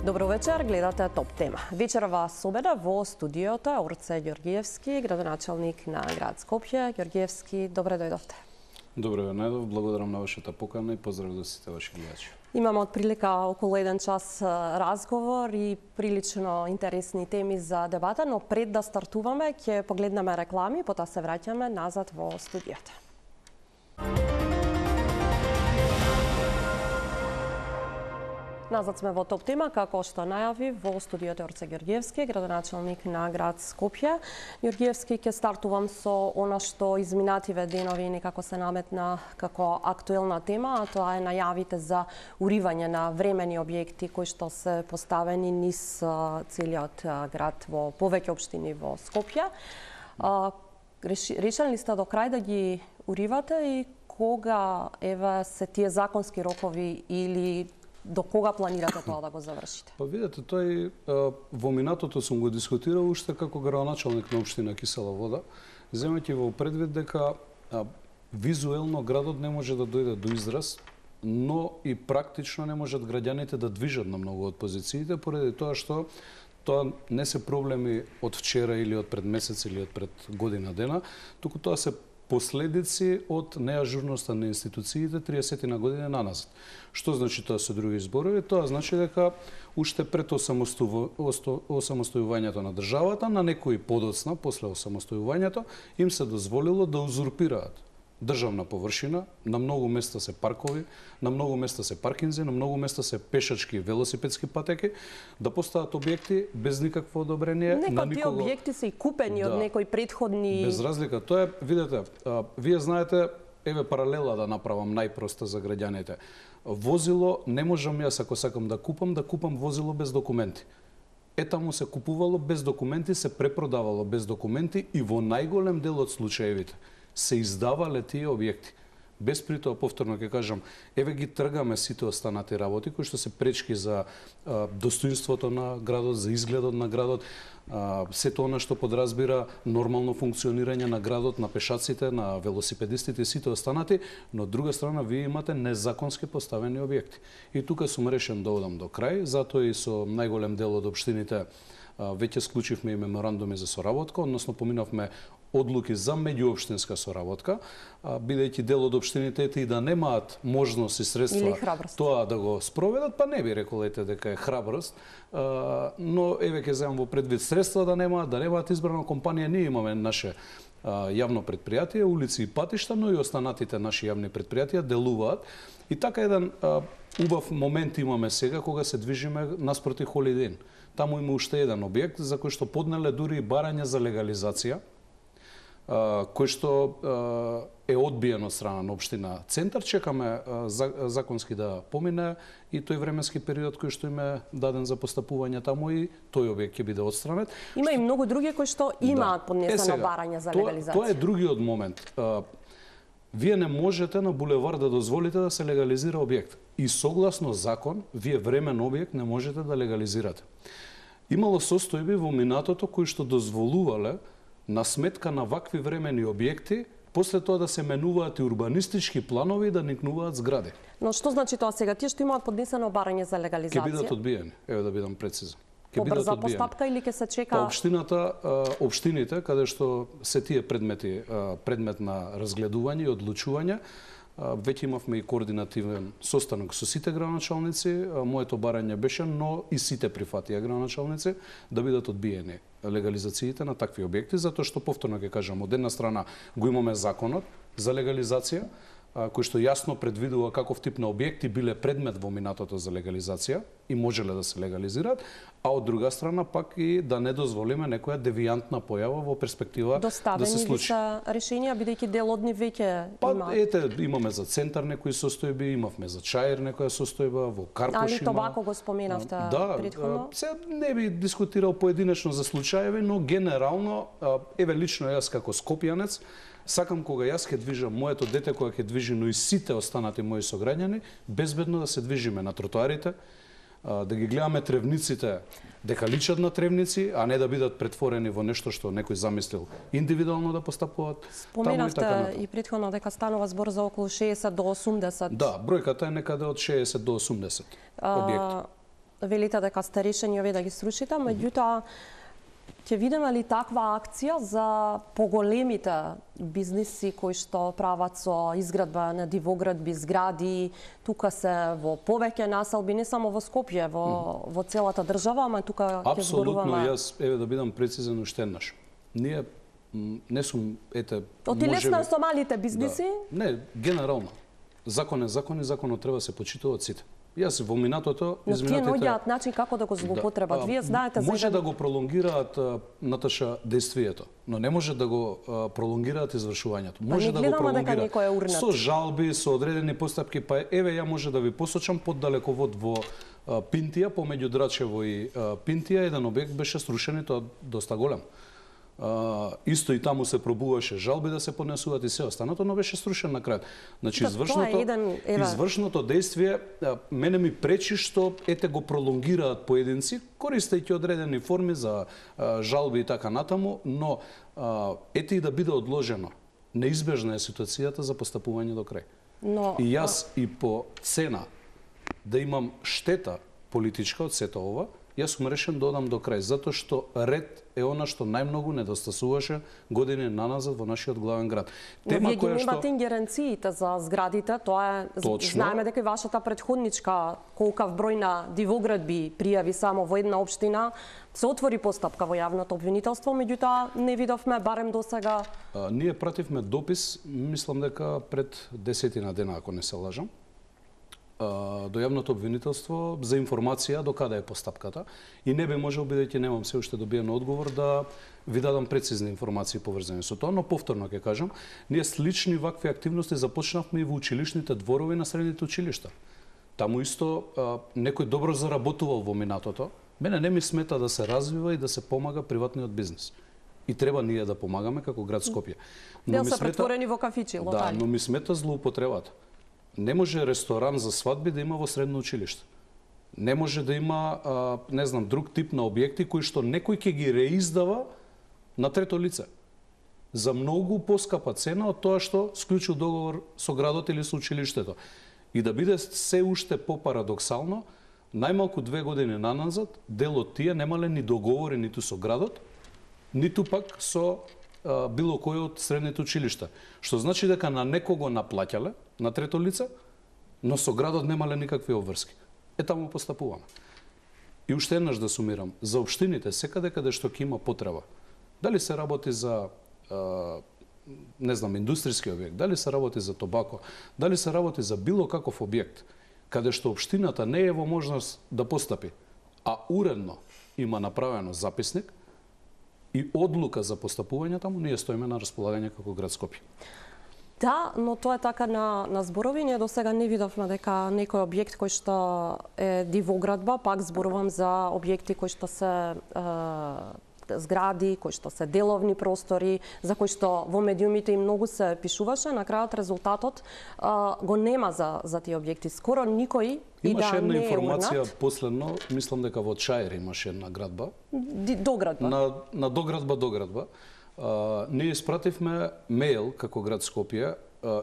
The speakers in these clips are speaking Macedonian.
Добро вечер, гледате Топ тема. Вечерова собеда во студиото е Орце Ѓорѓиевски, градоначалник на град Скопје. Ѓорѓиевски, добре дојдовте. Добре ве најдов, благодарам на вашата покана и поздрав до сите ваши гледачи. Имаме отприлика околу 1 час разговор и прилично интересни теми за дебата, но пред да стартуваме ќе погледнеме реклами, потоа се враќаме назад во студиото. Назад сме во Топ тема, како што најави во студиото Орце Ѓорѓиевски, градоначалник на град Скопје. Ѓорѓиевски, ќе стартувам со она што изминативе денови некако се наметна како актуелна тема, а тоа е најавите за уривање на времени објекти кои што се поставени низ целиот град во повеќе општини во Скопје. Решени ли сте до крај да ги уривате и кога се тие законски рокови или до кога планирате тоа да го завршите? Па видете, тој во минатото сум го дискутирал уште како градоначалник на општина Кисела Вода, земајќи во предвид дека визуелно градот не може да дојде до израз, но и практично не можат граѓаните да движат на многу од позициите, поради тоа што тоа не се проблеми од вчера или од пред месец или од пред година дена, туку тоа се последици од неажурноста на институциите 30 на години наназад. Што значи тоа со други зборови? Тоа значи дека уште пред осамостојувањето на државата, на некои подоцна, после осамостојувањето, им се дозволило да узурпираат државна површина, на многу места се паркови, на многу места се паркинзи, на многу места се пешачки и велосипедски патеки, да постават објекти без никакво одобрение. Некои тие објекти се и купени од некои претходни... Без разлика. Тоа е, видете, вие знаете, еве паралела да направам најпроста за граѓаните. Возило не можам јас ако сакам да купам возило без документи. Таму се купувало без документи, се препродавало без документи и во најголем дел од случаевите се издавале тие објекти. Без при тоа, повторно ќе кажам, еве ги тргаме сите останати работи кои што се пречки за достоинството на градот, за изгледот на градот, сето она што подразбира нормално функционирање на градот, на пешаците, на велосипедистите и сите останати, но од друга страна вие имате незаконски поставени објекти. И тука сум решен да одам до крај, затоа и со најголем дел од општините веќе склучивме и меморандуми за соработка, односно поминавме одлуки за меѓуопштинска соработка, бидејќи дел од општините и да немаат можност и средства тоа да го спроведат, па не би рекол дека е храброст, но еве ќе земам во предвид средства да немаат избрана компанија, ние имаме наше јавно предпријатие, улици и патишта, но и останатите наши јавни предпријатија делуваат. И така еден убав момент имаме сега кога се движиме наспроти Холидейн. Таму има уште еден објект за кој што поднеле дури и барање за легализација, кој што е одбиен од страна на општина Центар. Чекаме законски да помине и тој временски период кој што им е даден за постапување таму и тој објект ќе биде отстранет. Има и многу други кои што имаат поднесено барање за легализација. Тоа е другиот момент. Вие не можете на булевар да дозволите да се легализира објект. И согласно закон, вие времен објект не можете да легализирате. Имало состојби во минатото кои што дозволувале на сметка на вакви времени објекти, после тоа да се менуваат и урбанистички планови и да никнуваат згради. Но што значи тоа сега? Тие што имаат поднесено барање за легализација? Ќе бидат одбиени, еве да бидам прецизен. По брза постапка или ќе се чека? Општините, каде што се тие предмет на разгледување и одлучување, веќе имавме и координативен состанок со сите градоначалници, моето барање беше, но и сите прифатија градоначалници да бидат одбиени легализациите на такви објекти, затоа што повторно ќе кажам, од една страна го имаме законот за легализација, кој што јасно предвидува каков тип на објекти биле предмет во минатото за легализација и можеле да се легализираат, а од друга страна пак и да не дозволиме некоја девијантна појава во перспектива да се случи. Доставени са решенија, бидејќи дел од нив веќе има? Ете, имаме за Центар некои состојби, имавме за Чаир некоја состојба, во Карпош има. Али Тобако го споменавте претходно? Да, не би дискутирал поединечно за случаеви, но генерално, еве лично јас како скопјанец, сакам кога јас ќе движам моето дете, кога ќе движи, но и сите останати мои сограѓани, безбедно да се движиме на тротоарите, да ги гледаме тревниците дека личат на тревници, а не да бидат претворени во нешто што некој замислил индивидуално да постапуваат. Споменавте и претходно дека станува збор за околу 60 до 80. Да, бројката е некаде од 60 до 80 објекти. велите дека сте решени овие да ги срушите, меѓутоа ќе видиме ли таква акција за поголемите бизниси кои што прават со изградба на дивоградби, згради, тука се во повеќе населби, не само во Скопје, во целата држава, ама тука ќе зборуваме. Апсолутно, јас еве да бидам прецизен уште еднаш. Ние не сум Отилесна со малите бизниси? Да. Не, генерално. Закон е закон и законот треба се почитува од сите. Јас во минатото изминатите... Но тие наоѓаат начин како да го злоупотребат. Вие знаете за... Може да го пролонгираат, Наташа, действието, но не може да го пролонгираат извршувањето. Може да го пролонгираат со жалби, со одредени постапки, па еве ја може да ви посочам поддалековод во Пинтија, помеѓу Драчево и Пинтија, еден објект беше срушен и тоа доста голем. Исто и таму се пробуваше жалби да се поднесуваат и се останато, но беше срушен на крај. Значи извршното действие мене ми пречи што го пролонгираат поединци користејќи одредени форми за жалби и така натаму, но и да биде одложено. Неизбежна е ситуацијата за постапување до крај. И јас и по цена да имам штета политичка од сето ова, јас сум решен да одам до крај, затоа што ред е она што најмногу недостасуваше години наназад во нашиот главен град. Тема која што имате ингеренциите за зградите, тоа е знаеме дека и вашата претходничка колкав број на дивоградби пријави само во една општина, се отвори постапка во јавното обвинителство, меѓутоа не видовме барем досега. Ние пративме допис, мислам дека пред 10 дена, ако не се лажам, до јавното обвинителство за информација до каде е постапката и не би можел, бидејќи немам се уште добиен одговор, да ви дадам прецизни информации поврзани со тоа, но повторно ќе кажам, ние слични вакви активности започнавме и во училишните дворови на средните училишта. Таму исто некој добро заработувал во минатото. Мене не ми смета да се развива и да се помага приватниот бизнис. И треба ние да помагаме како град Скопје. Дел се претворени во кафичи, локали. Да, но ми смета злоупотребата. Не може ресторан за свадби да има во средно училиште. Не може да има, не знам, друг тип на објекти кои што некој ќе ги реиздава на трето лице. За многу поскапа цена од тоа што склучил договор со градот или со училиштето. И да биде се уште попарадоксално, најмалку 2 години наназад, дел од тие немале ни договори ниту со градот, ниту пак со било кој од средните училишта. Што значи дека на некого наплаќале, на трето лице, но со градот немале никакви обврски. Таму постапуваме. И уште еднаш да сумирам, за општините, секаде каде што ќе има потреба, дали се работи за, не знам, индустријски објект, дали се работи за тобако, дали се работи за било каков објект, каде што општината не е во можност да постапи, а уредно има направено записник, и одлука за постапување таму, ние стоиме на располагање како град Скопје. Да, но тоа е така на зборови. Ние до сега не видовме дека некој објект кој што е дивоградба, пак зборувам за објекти кои што се згради, кои што се деловни простори, за кои што во медиумите и многу се пишуваше, на крајот резултатот го нема за тие објекти. Скоро никој и да една не е информација последно, мислам дека во Чаир имаше една градба. Доградба. На доградба. Ние испративме мејл како град Скопје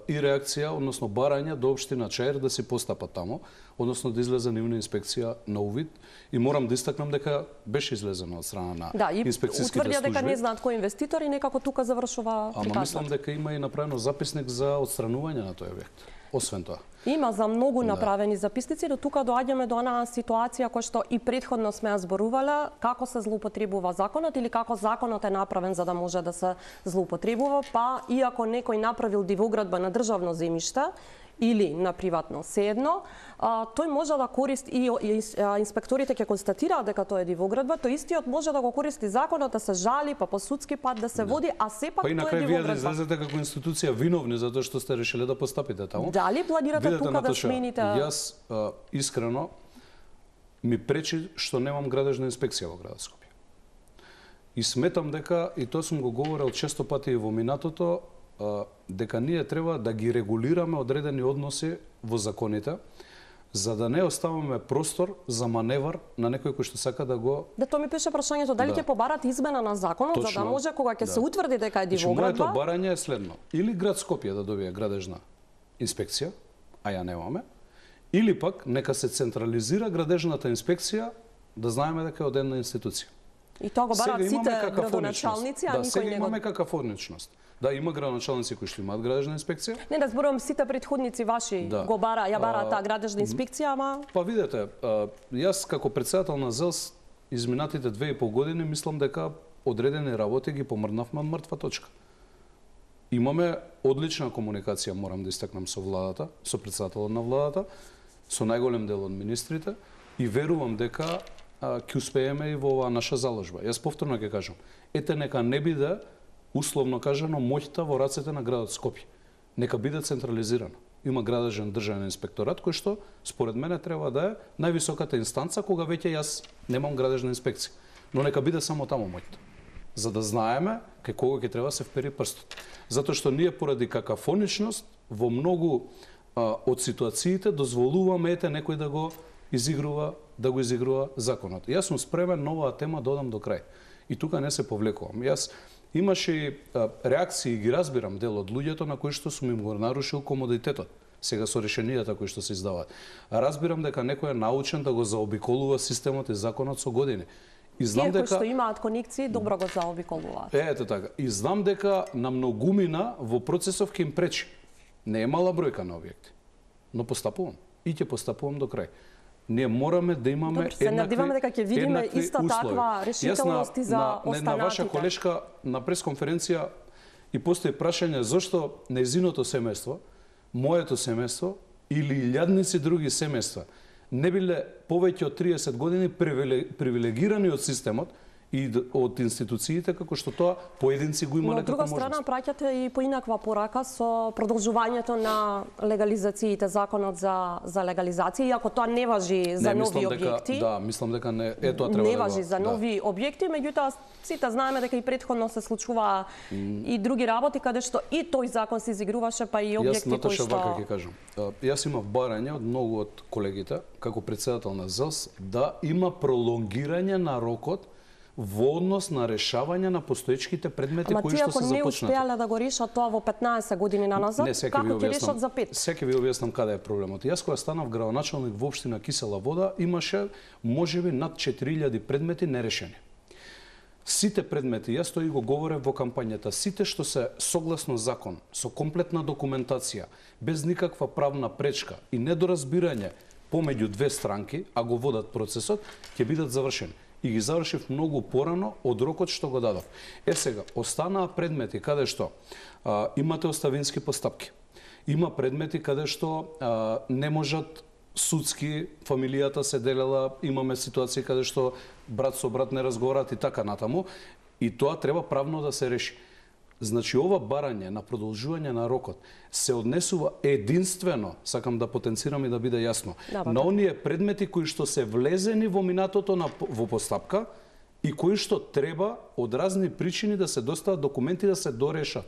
и реакција, односно барање до општина Чаир да се постапат тамо, односно да излезе нивна инспекција на увид. И морам да истакнам дека беше излезено од страна на инспекцијските служби. Да, и утврдија дека не знаат кој инвеститор и некако тука завршува приказната. Ама мислам дека има и направено записник за отстранување на тој објект. Освен тоа. Има за многу направени записници, до тука доаѓаме до онаа ситуација која што и претходно сме ја зборувале, како се злоупотребува законот или како законот е направен за да може да се злоупотребува, па иако некој направил дивоградба на државно земјиште или на приватно, седно, тој може да користи и инспекторите ќе констатираат дека тоа е дивоградба, тој истиот може да го користи законот, да се жали, па по судски пат да се води, а сепак тоа е дивоградба. Па и на крај вие да излезете како институција виновни затоа што сте решиле да постапите таму. Дали планирате тука да смените? Јас искрено ми пречи што немам градежна инспекција во градот Скопје. И сметам дека, и тоа сум го говорел често пати и во минатото, дека ние треба да ги регулираме одредени односи во законите, за да не оставаме простор за маневар на некој кој што сака да го... Да, тоа ми пише прашањето, дали ќе побарат измена на законот, за да може кога ќе се утврди дека е дивоградба... Моето барање е следно. Или град Скопје да добие градежна инспекција, а ја немаме, Или пак нека се централизира градежната инспекција, да знаеме дека е од една институција. И тоа го бараат сите градоначалници, а никој не го... сега имаме какафоничност. Да, има градоначалници кои што имаат градежна инспекција. Не, да зборувам, сите претходници ваши го бараат таа градежна инспекција, ама... Па видете, јас како председател на ЗЕЛС изминатите 2,5 години мислам дека одредени работи ги помрднавме од мртва точка. Имаме одлична комуникација, морам да истакнам, со владата, со председателот на владата, со најголем дел од министрите и верувам дека ќе успееме и во оваа наша заложба. Јас повторно ќе кажам, ете нека не биде условно кажано моќта во рацете на градот Скопје. Нека биде централизирано. Има градежен државен инспекторат кој што според мене треба да е највисоката инстанца кога веќе јас немам градежна инспекција. Но нека биде само таму моќта. За да знаеме кај кого ќе треба се впери прстот. Затоа што ние поради какафоничност во многу од ситуациите дозволуваме ете некој да го изигрува законот. Јас сум спремен на оваа тема да одам до крај. И тука не се повлекувам. Јас имаше реакции, ги разбирам дел од луѓето на кои што сум им го нарушил комодитетот. Сега со решенијата кои што се издаваат. Разбирам дека некој е научен да го заобиколува системот и законот со години. И знам дека кои што имаат конекции добро го заобиколуваат. Ете така. И знам дека на многумина во процесов ќе им пречи. Не е мала бројка на објекти. Но постапувам. И ќе постапувам до крај. Ние мораме да имаме еднакви услови. Се надеваме дека ќе видиме иста таква решителност и за останатите. На ваша колешка на пресконференција и постои прашање зошто нејзиното семејство, моето семејство или илјадници други семејства не биле повеќе од 30 години привилегирани од системот и од институциите, како што тоа поединци го имале како можност. Но од друга страна праќате и поинаква порака со продолжувањето на легализациите, законот за легализација, иако тоа не важи за нови објекти. Да, мислам дека не тоа треба не важи за нови објекти, меѓутоа сите знаеме дека и претходно се случуваа и други работи каде што и тој закон се изигруваше, па и објекти кои што... Јас вака ќе кажам. Јас имав барање од многу од колегите како председател на ЗЕЛС да има пролонгирање на рокот во однос на решавање на постоечките предмети кои што се започнати. Ама тие ако не успеале да го решат тоа во 15 години наназад, како ќе решат за 5? Сега ќе ви објаснам каде е проблемот. Јас кога станав градоначалник во општина Кисела Вода, имаше можеби над 4000 предмети нерешени. Сите предмети, јас тоа и го говорев во кампањата, сите што се согласно закон, со комплетна документација, без никаква правна пречка и недоразбирање помеѓу две странки, а го водат процесот, ќе бидат завршени. И ги завршив многу порано од рокот што го дадов. Сега, останаа предмети каде што имате оставински постапки. Има предмети каде што не можат судски, фамилијата се делела, имаме ситуации каде што брат со брат не разговараат и така натаму, и тоа треба правно да се реши. Значи, ова барање на продолжување на рокот се однесува единствено, сакам да потенцирам и да биде јасно, на оние предмети кои што се влезени во минатото во постапка и кои што треба од разни причини да се достават документи да се дорешат,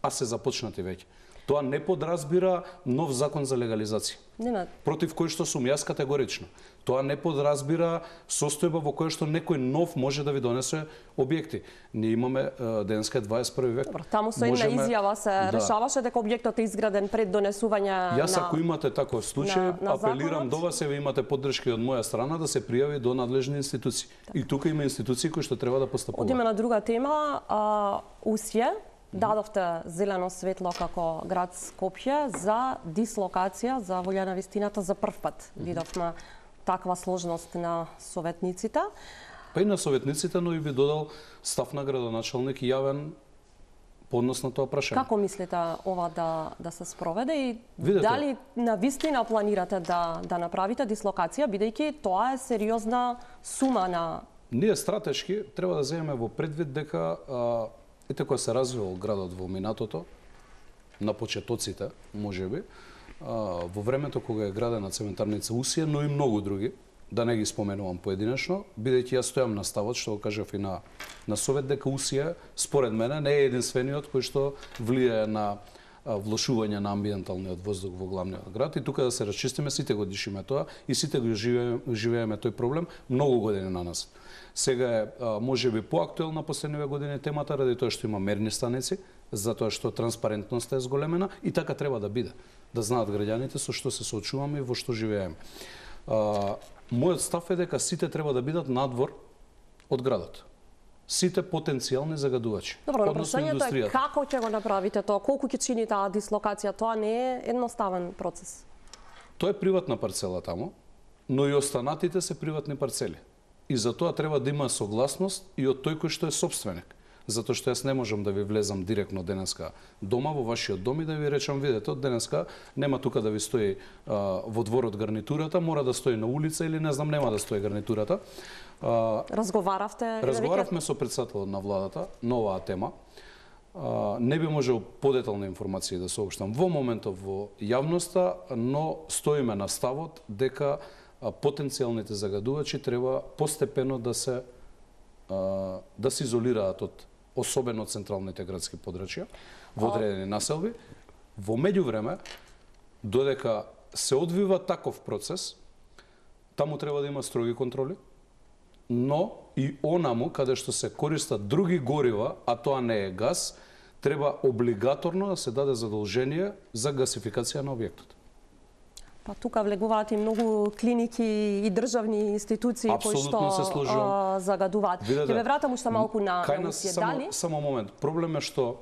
а се започнати веќе. Тоа не подразбира нов закон за легализација. Против кој што сум јас категорично. Тоа не подразбира состојба во која што некој нов може да ви донесе објекти. Ние имаме денеска 21 век. Добро, таму со една изјава се решаваше дека објектот е изграден пред донесување на... Јас ако имате таков случај, апелирам до вас, еве имате поддршка од моја страна да се пријави до надлежни институции. И тука има институции кои што треба да постапуваат. Одиме на друга тема, УСЈЕ. Дадовте зелено светло како град Скопје за дислокација за волја на вистината за прв пат. Видовме таква сложност на советниците. Па и на советниците, но и би додал став на градоначалник јавен по однос на тоа прашање. Како мислите ова да се спроведе и дали на вистина планирате да направите дислокација, бидејќи тоа е сериозна сума на... Ние стратешки треба да земеме во предвид дека ете кога се развивал градот во минатото, на почетоците, можеби, во времето кога е градена цементарница УСЈЕ, но и многу други, да не ги споменувам поединечно, бидејќи јас стојам на ставот, што го кажав и на совет, дека УСЈЕ, според мене, не е единствениот кој што влијае на влошување на амбиенталниот воздух во главниот град. И тука да се расчистиме, сите го дишиме тоа и сите го живееме тој проблем многу години на нас. Сега е можеби поактуелна последниве години темата ради тоа што има мерни станици, затоа што транспарентноста е зголемена и така треба да биде. да знаат граѓаните со што се соочуваме и во што живееме. Мојот став е дека сите треба да бидат надвор од градот. Сите потенцијални загадувачи. Добро, но прашањето е како ќе го направите тоа, колку ќе чини таа дислокација, тоа не е едноставен процес. Тоа е приватна парцела таму, но и останатите се приватни парцели. И за тоа треба да има согласност и од тој кој што е собственик. Затоа што јас не можам да ви влезам директно денеска дома во вашиот дом и да ви речам, видете, од денеска нема тука да ви стои во дворот гарнитурата, мора да стои на улица или не знам, нема да стои гарнитурата. Разговаравме со претседателот на владата на оваа тема. Не би можел подетални информации да соопштам во моментов во јавноста, но стоиме на ставот дека потенцијалните загадувачи треба постепено да се изолираат од особено централните градски подрачја во одредени населби. Во меѓувреме, додека се одвива таков процес, таму треба да има строги контроли, но и онаму каде што се користат други горива, а тоа не е газ, треба облигаторно да се даде задолжение за гасификација на објектот. Па тука влегуваат и многу клиники и државни институции кои што загадуваат. Ќе ве вратам уште малку на дали. Само момент. Проблем е што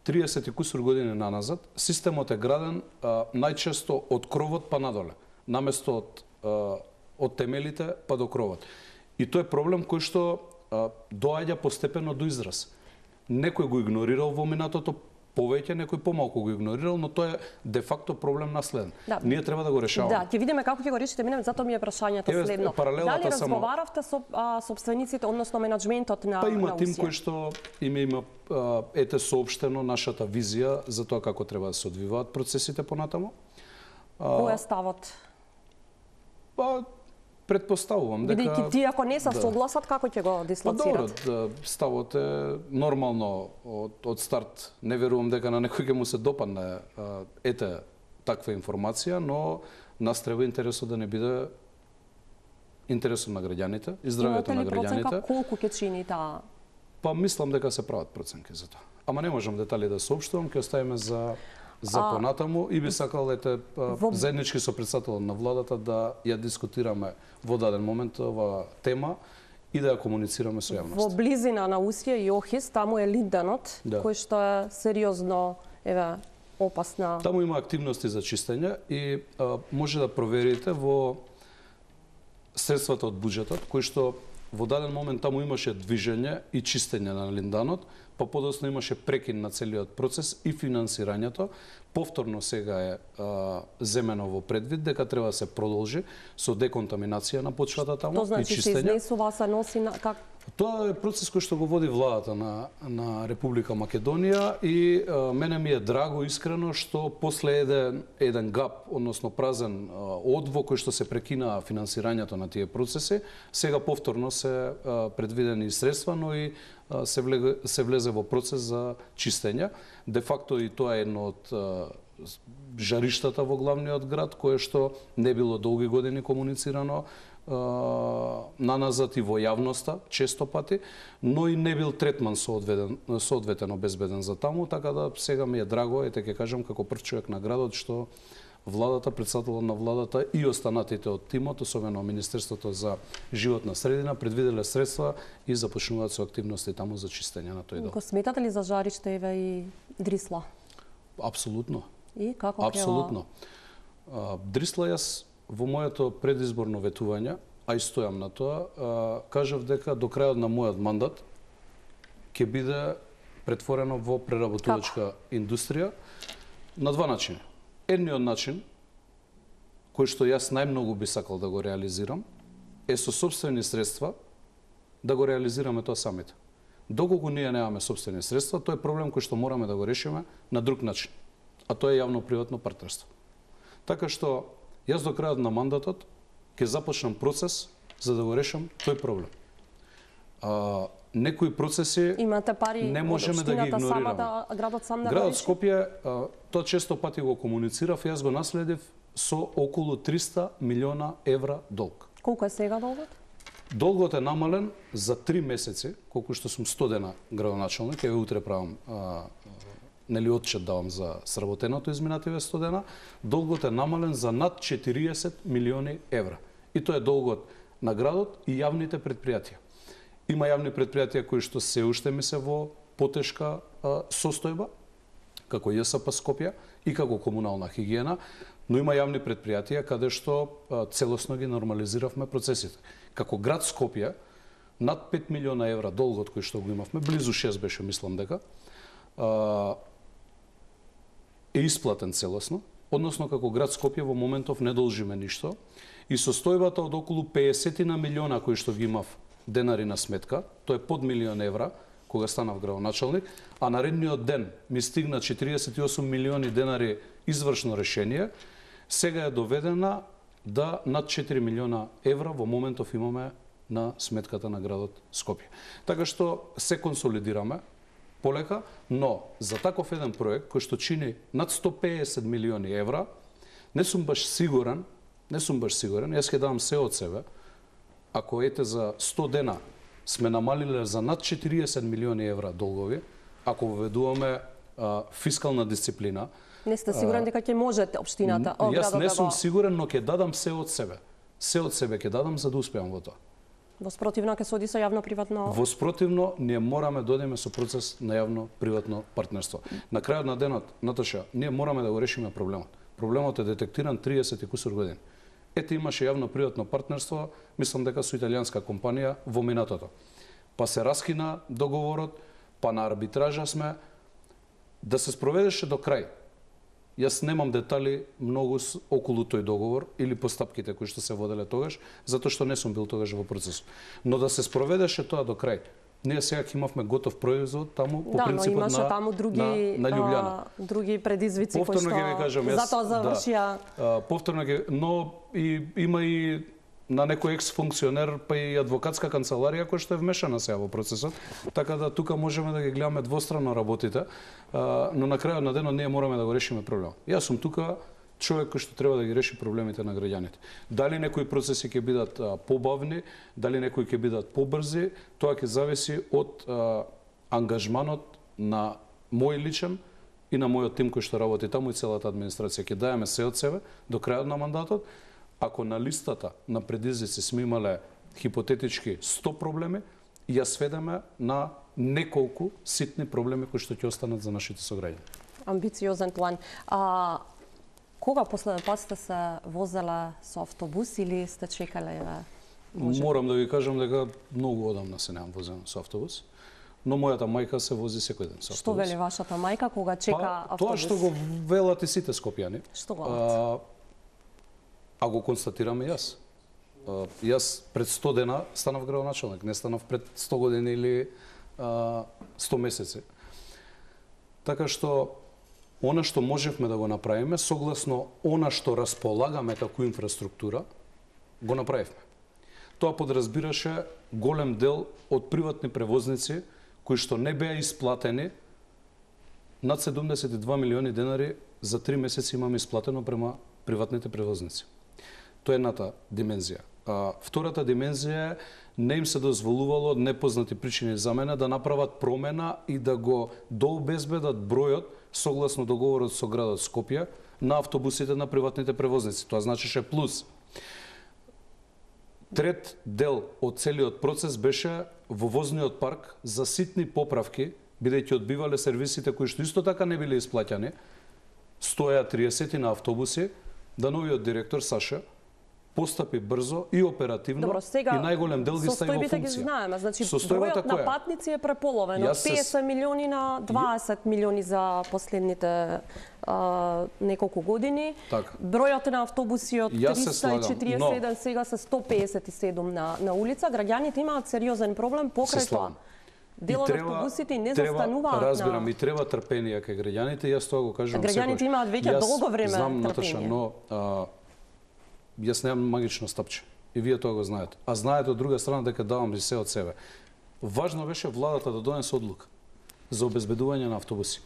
30 и кусур години наназад системот е граден најчесто од кровот па надоле, наместо од темелите па до кровот. И тоа е проблем кој што доаѓа постепено до израз. Некој го игнорирал во минатото повеќе, некој помалку го игнорирал, но тоа е де факто проблем наследен. Да. Ние треба да го решаваме. Да, ќе видиме како ќе го решите, минем, затоа ми е прашањето следно. Дали разговаравте со сопствениците, односно менаџментот на Па има тим кој што има соопштено нашата визија за тоа како треба да се одвиваат процесите понатаму. Кој е ставот? Па претпоставувам дека бидејќи тие ако не се согласат, како ќе го дислоцират? Па добро, ставот е нормално од старт. Не верувам дека на некој ќе му се допадне таква информација, но нас треба интересот да не биде интересот на граѓаните и здравјето на граѓаните. Проценка колку ќе чини таа? Па мислам дека се прават проценки за тоа. Ама не можам детали да соопштувам, ќе оставиме за понатаму и би сакал заеднички со претседателот на владата да ја дискутираме во даден момент ова тема и да ја комуницираме со јавноста. Во близина на Усија и Охис, таму е Линданот, кој што е сериозно опасна. Таму има активности за чистење и може да проверите во средствата од буџетот, кој што во даден момент таму имаше движење и чистење на Линданот, па подоцна имаше прекин на целиот процес и финансирањето. Повторно сега е земено во предвид дека треба да се продолжи со деконтаминација на почвата таму и чистење. Се изнесува, се носи как? Тоа е процес кој што го води владата на Република Македонија и мене ми е драго искрено што после еден гап, односно празен одво кој што се прекина финансирањето на тие процеси, сега повторно се предвидени средства, но и се влезе во процес за чистење. Де факто и тоа е едно од жариштата во главниот град, кое што не било долги години комуницирано наназад и во јавноста, често пати, но и не бил третман соодветено безбеден за таму, така да сега ми е драго, ќе кажам како прв човек на градот, што владата, претседателот на владата и останатите од тимот, особено Министерството за животна средина, предвиделе средства и започнуваат со активности таму за чистење на тој дел. Го сметате ли за жариште и Дрисла? Апсолутно. И како Апсолутно. Дрисла јас во моето предизборно ветување, а и стојам на тоа, кажав дека до крајот на мојот мандат ќе биде претворено во преработувачка индустрија на два начини. Едниот начин, кој што јас најмногу би сакал да го реализирам, е со собствени средства да го реализираме тоа самите. Доколку ние немаме собствени средства, тоа е проблем кој што мораме да го решиме на друг начин, а тоа е јавно-приватно партнерство. Така што јас до крајот на мандатот ќе започнам процес за да го решам тој проблем. Некои процеси имате пари не можеме да ги игнорираме. Градот сам да Градот Скопје, тоа често пати го комуницирав, јас го наследив со околу 300 милиона евра долг. Колку е сега долгот? Долгот е намален за 3 месеци, колку што сум 100 дена градоначалник, еве утре правам нели отчет давам за сработеното изминативе 100 дена, долгот е намален за над 40 милиони евра. И тоа е долгот на градот и јавните предпријатија. Има јавни предпријатија кои што се уште ми се во потешка состојба, како ЈСП Скопје и како комунална хигиена, но има јавни предпријатија каде што целосно ги нормализиравме процесите. Како град Скопје, над 5 милиона евра долгот кој што го имавме, близу 6 беше, мислам дека, е исплатен целосно, односно како град Скопје во моментов не должиме ништо и состојбата од околу 50 на милиона кои што ги имав денари на сметка, тоа е под милион евра, кога станав градоначалник, а наредниот ден ми стигна 48 милиони денари извршно решение, сега е доведена да над 4 милиона евра во моментов имаме на сметката на градот Скопје. Така што се консолидираме полека, но за таков еден проект кој што чини над 150 милиони евра, не сум баш сигурен, јас ќе давам се од себе, ако ете за 100 дена сме намалиле за над 40 милиони евра долгови, ако воведуваме фискална дисциплина. Не сте сигурен дека ќе можете општината, Јас не сум сигурен, но ќе дадам се од себе. Се од себе ќе дадам за да успеам во тоа. Во спротивно ќе се оди со јавно-приватно? Во спротивно ние мораме да одиме со процес на јавно-приватно партнерство. На крајот на денот, Наташа, ние мораме да го решиме проблемот. Проблемот е детектиран 30 и кусур години. Ете имаше јавно-приватно партнерство, мислам дека со италијанска компанија во минатото. Па се раскина договорот, па на арбитража сме, да се спроведеше до крај. Јас немам детали многу околу тој договор или постапките кои што се воделе тогаш, затоа што не сум бил тогаш во процесот. Но да се спроведеше тоа до крај. Ние сега имавме готов производ таму по принципот но имаше таму на Љубљана. Други предизвици кои што затоа завршија. Повторно ќе, но и има и на некој екс-функционер, па и адвокатска канцеларија која што е вмешана сега во процесот, така да тука можеме да ги гледаме двостранно работите, но на крајот на денот ние мораме да го решиме проблем. Јас сум тука човек кој што треба да ги реши проблемите на граѓаните. Дали некои процеси ќе бидат побавни, дали некои ќе бидат побрзи, тоа ќе зависи од ангажманот на мој личен и на мојот тим кој што работи таму и целата администрација. Ќе даеме се од себе до крајот на мандатот. Ако на листата на предизвици сме имале хипотетички 100 проблеми, ја сведеме на неколку ситни проблеми кои што ќе останат за нашите сограѓани. Амбициозен план. Кога последен пат сте се возеле со автобус или сте чекале? Морам да ви кажам дека многу одамна се неам возен со автобус, но мојата мајка се вози секој ден со автобус. Што вели вашата мајка кога чека автобус? Тоа што го велат и сите скопјани. Што велат? А го констатирам и јас. Јас пред 100 дена станав градоначалник, не станав пред 100 години или 100 месеци. Така што она што можевме да го направиме, согласно она што располагаме како инфраструктура, го направивме. Тоа подразбираше голем дел од приватни превозници кои што не беа исплатени. Над 72 милиони денари за 3 месеци имаме исплатено према приватните превозници. Тоа е едната димензија. Втората димензија е не им се дозволувало од непознати причини за мене да направат промена и да го дообезбедат бројот согласно договорот со градот Скопје на автобусите на приватните превозници. Тоа значеше плюс. Трет дел од целиот процес беше во возниот парк за ситни поправки, бидејќи одбивале сервисите кои што исто така не биле исплаќани, 130 на автобуси, да новиот директор Саша постапи брзо и оперативно. Добро, сега, и најголем дел ги стави во функција. Состојбите ги знаеме, значи бројот на патници е преполовен, од 50 милиони на 20 милиони за последните неколку години. Так. Бројот на автобуси од 347 сега се 157 на улица. Граѓаните имаат сериозен проблем покрај тоа. Дел од автобусите не застануваат. Разбирам, и треба трпение кај граѓаните, јас тоа го кажувам секогаш. Граѓаните имаат веќе долго време знам, трпение. Наташа, но јас немам магично стапче. И вие тоа го знаете. А знаете од друга страна дека давам и се од себе. Важно беше владата да донесе одлука за обезбедување на автобуси.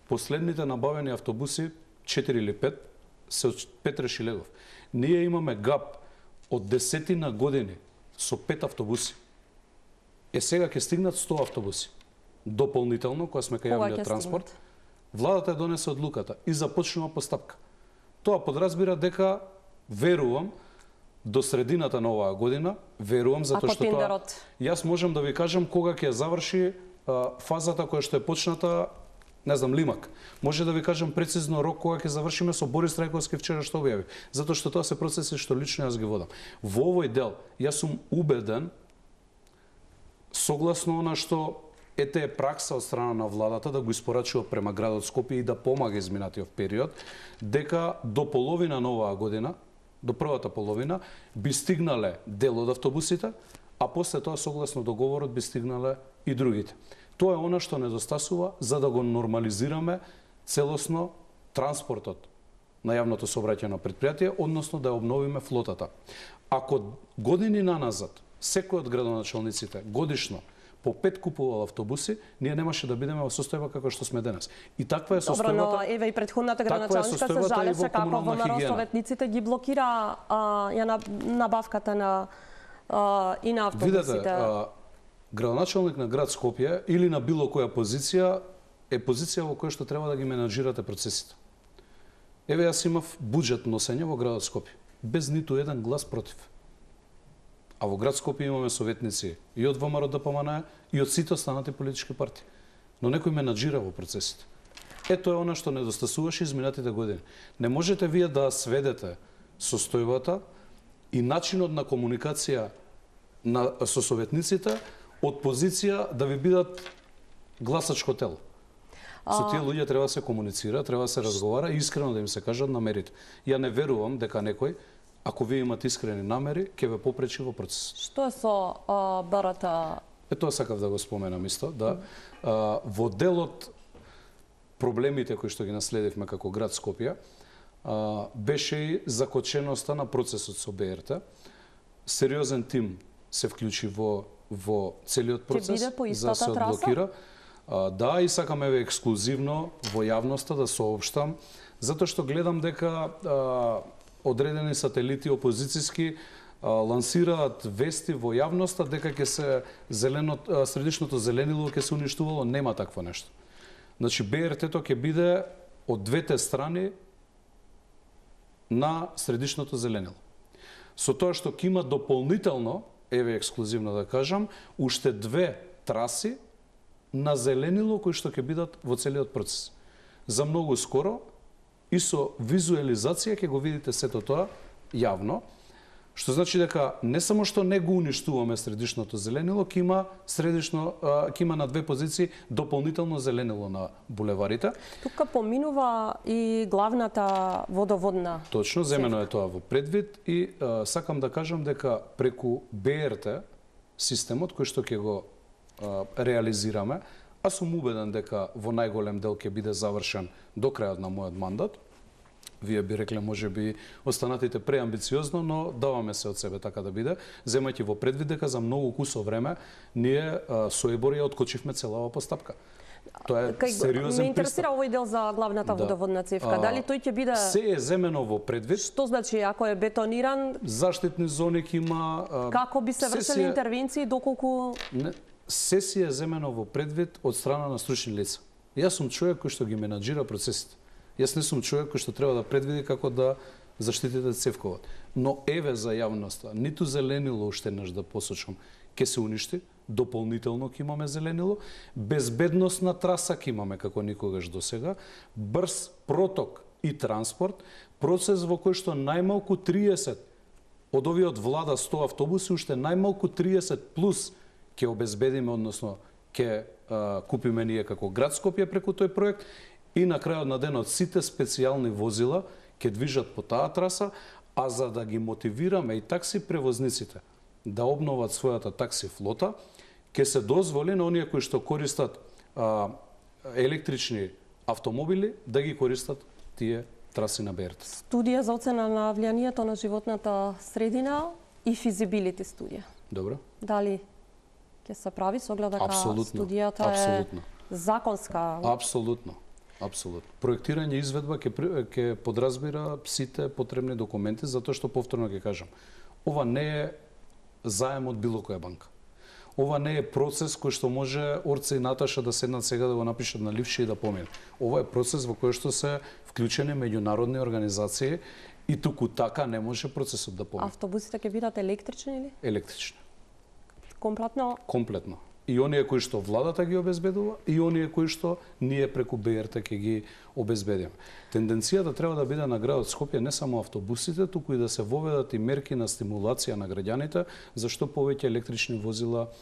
Последните набавени автобуси, 4 или 5, се од Петре Шилегов. Ние имаме гап од 10 години со 5 автобуси. Сега ќе стигнат 100 автобуси. Дополнително, кога сме кај јавниот транспорт, Владата ја донесе одлуката и започнува постапка. Тоа подразбира дека, верувам, до средината на оваа година, верувам, затоа што тоа... Јас можам да ви кажам кога ќе заврши фазата која што е почната, не знам, Лимак. Може да ви кажам прецизно рок кога ќе завршиме со Борис Трајковски вчера што објави. Затоа што тоа се процеси што лично јас ги водам. Во овој дел, јас сум убеден, согласно она што е пракса од страна на владата да го испорачува према градот Скопје и да помага изминатиот период, дека до половина на оваа година, до првата половина, би стигнале дел од автобусите, а после тоа согласно договорот би стигнале и другите. Тоа е она што недостасува за да го нормализираме целосно транспортот на јавното сообраќајно претпријатие, односно да ја обновиме флотата. Ако години наназад секој од градоначалниците годишно по 5 купувал автобуси, ние немаше да бидеме во состојба како што сме денес. И таква е состојбата. Добро, но еве и претходната градоначалничка се жалеше како ВМРО советниците ги блокира набавката на и на автобусите. Видете, градоначалник на град Скопје или на било која позиција е позиција во која што треба да ги менаџирате процесите. Еве јас имав буџет носење во градот Скопје, без ниту еден глас против. А во град Скопје имаме советници и од ВМРО ДПМН и од сите останати политички партии. Но некој менаџира во процесите. Ето е она што недостасуваше изминатите години. Не можете вие да сведете состојбата и начинот на комуникација со советниците од позиција да ви бидат гласачко тело. Со тие луѓе треба да се комуницира, треба да се разговара и искрено да им се кажат намерите. Ја не верувам дека некој, ако вие имате искрени намери, ќе ве попречи во процес. Што е со БРТ? Тоа сакав да го споменам исто, да. Во делот проблемите кои што ги наследивме како град Скопје, беше и закоченоста на процесот со БРТ. Сериозен тим се вклучи во целиот процес за да се одблокира. Да, и сакам еве ексклузивно во јавноста да соопштам, затоа што гледам дека одредени сателити опозициски лансираат вести во јавноста дека ќе се средишното зеленило ќе се уништувало. Нема такво нешто. Значи БРТ-то ќе биде од двете страни на средишното зеленило. Со тоа што ќе има дополнително, еве ексклузивно да кажам, уште две траси на зеленило кои што ќе бидат во целиот процес. За многу скоро и со визуализација ќе го видите сето тоа јавно, што значи дека не само што не го уништуваме средишното зеленило, ќе има на две позиции дополнително зеленило на булеварите. Тука поминува и главната водоводна. Точно, земено е тоа во предвид и сакам да кажам дека преку БРТ системот кој што ќе го реализираме, а сум убеден дека во најголем дел ќе биде завршен до крајот на мојот мандат. Вие би рекле може би останатите преамбициозно, но даваме се од себе така да биде, земајќи во предвид дека за многу кусо време ние со ЕБОР ја откочивме целава постапка. Тоа е сериозен пристап. Ме интересира овој дел за главната водоводна цевка. Дали тој ќе биде... Се е земено во предвид. Што значи, ако е бетониран... Заштитни зони ќе има... Како би се вршели интервенции, доколку... Се си е земено во предвид од страна на стручни лица. Јас сум човек кој што ги менаџира процесите. Јас не сум човек кој што треба да предвиди како да заштитите цевковот. Но еве за јавноста, ниту зеленило уште еднаш да посочам, ќе се уништи, дополнително ќе имаме зеленило, безбедносна траса ќе имаме како никогаш досега, брз проток и транспорт, процес во кој што најмалку 30 од овие влада 100 автобуси, уште најмалку 30 плюс ќе обезбедиме, односно ќе купиме ние како град Скопје преку тој проект и на крајот на денот сите специјални возила ќе движат по таа траса, а за да ги мотивираме и такси превозниците да обноват својата такси флота, ќе се дозволи на оние кои што користат електрични автомобили да ги користат тие траси на БРТ. Студија за оцена на влијанието на животната средина и физибилити студија. Добро. Дали ќе се прави со оглед дека студијата е законска? Апсолутно. Апсолутно. Проектирање и изведба ќе подразбира сите потребни документи, затоа што повторно ќе кажам, ова не е заем од било која банка. Ова не е процес кој што може Орце и Наташа да седнат сега да го напишат на ливче и да помине. Ова е процес во кој што се вклучени меѓународни организации и туку така не може процесот да помине. Автобусите ќе бидат електрични или? Електрични. Комплетно? Комплетно. И оние кои што владата ги обезбедува, и оние кои што ние преку БРТ ќе ги обезбедиме. Тенденцијата треба да биде на градот Скопје не само автобусите, туку и да се воведат и мерки на стимулација на граѓаните, зашто повеќе електрични возила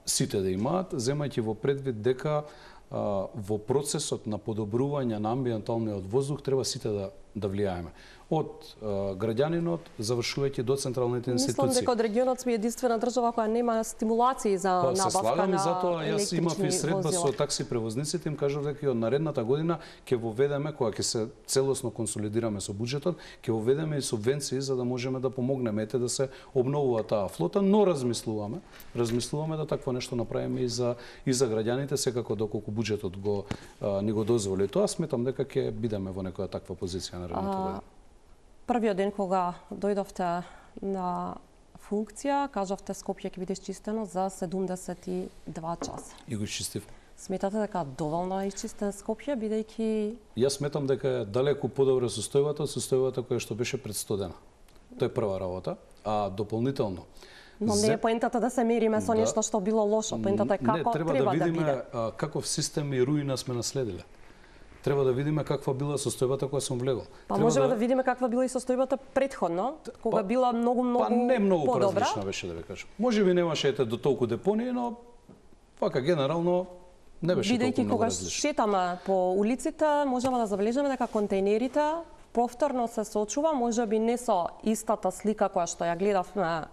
сите да имаат, земајќи во предвид дека во процесот на подобрување на амбиенталниот воздух треба сите да влијаеме. Од граѓанинот, завршувајќи до централните институции. Мислам дека од регионот сме единствена држава која нема стимулации за набавка на електрични возила. Се слагам и затоа јас имав и средба со такси превозниците, им кажав дека и од наредната година ќе воведеме, кога ќе се целосно консолидираме со буџетот, ќе воведеме и субвенции за да можеме да помогнеме да се обновува таа флота, но размислуваме да такво нешто направиме и за граѓаните, секако доколку буџетот ни го дозволи тоа, сметам дека ќе бидеме во некоја таква позиција наредната година. Првиот ден кога дојдовте на функција, кажавте Скопје ќе биде изчистено за 72 часа. И го изчистив. Сметате дека доволно е изчистен Скопје, бидејќи... Јас сметам дека е далеку подобра состојбата од состојбата која што беше пред 100 дена. Тоа е прва работа, а дополнително... Но не е поентата да се мериме со нешто што било лошо, поентата е како треба да видиме каков систем и руина сме наследиле. Треба да видиме каква била состојбата кога сум влегол. Можеме да видиме каква била и состојбата претходно, кога била многу не многу подобра. Различна беше, да ви кажам. Можеби немаше до толку депонии, но вака генерално не беше толку многу различно. Бидејќи кога шетаме по улиците, можеме да забележиме дека контејнерите повторно се сочува, можеби не со истата слика која што ја гледавме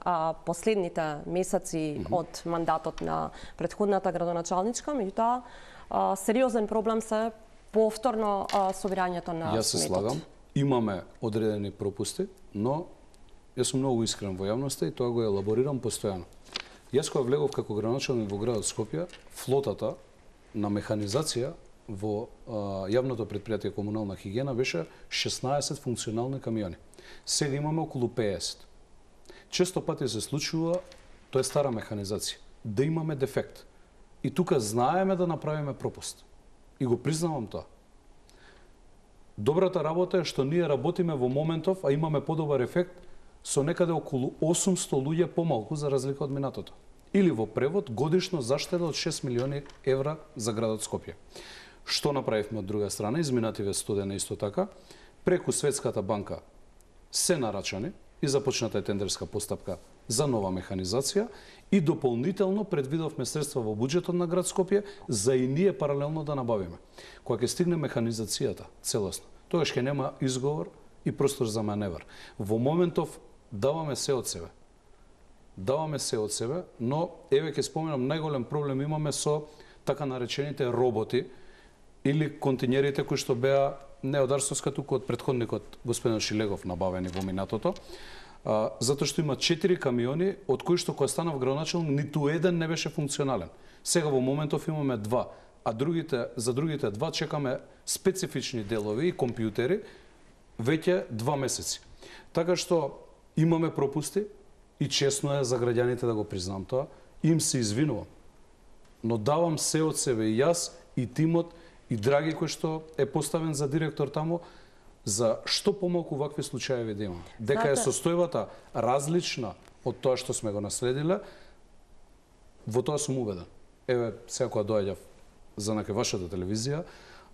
последните месеци од мандатот на претходната градоначалничка, меѓутоа сериозен проблем се повторно собирањето на сметот. Јас се слагам, имаме одредени пропусти, но јас сум многу искрен во јавноста и тоа го елаборирам постојано. Јас кога влегов како градоначалник во градот Скопје, флотата на механизација во јавното предпријатие комунална хигиена беше 16 функционални камиони. Сега имаме околу 50. Често пати се случува, тоа е стара механизација, да имаме дефект. И тука знаеме да направиме пропуст. И го признавам тоа. Добрата работа е што ние работиме во моментов, а имаме подобар ефект со некаде околу 800 луѓе помалку за разлика од минатото. Или во превод годишно заштеда од 6 милиони евра за градот Скопје. Што направивме од друга страна, изминативе 100 дена исто така, преку Светската банка се нарачани и започната е тендерска постапка за нова механизација и дополнително предвидовме средства во буџетот на град Скопје за и ние паралелно да набавиме. Кога ќе стигне механизацијата целосно, тогаш ќе нема изговор и простор за маневар. Во моментов даваме се од себе. Но еве ќе споменам, најголем проблем имаме со така наречените роботи или континерите кои што беа не од Арсовска, туку од претходникот господин Шилегов набавени во минатото. Затоа што има 4 камиони, од кои што кога станав градоначалник ниту еден не беше функционален. Сега во моментов имаме 2, а за другите 2 чекаме специфични делови и компјутери веќе 2 месеци. Така што имаме пропусти и честно е за граѓаните да го признам тоа, им се извинувам. Но давам се од себе и јас и тимот и Драги кој што е поставен за директор таму, за што помалку вакви случаи да имаме. Дека е состојбата различна од тоа што сме го наследиле, во тоа сум убеден. Еве, сега кога доаѓав за вашата телевизија,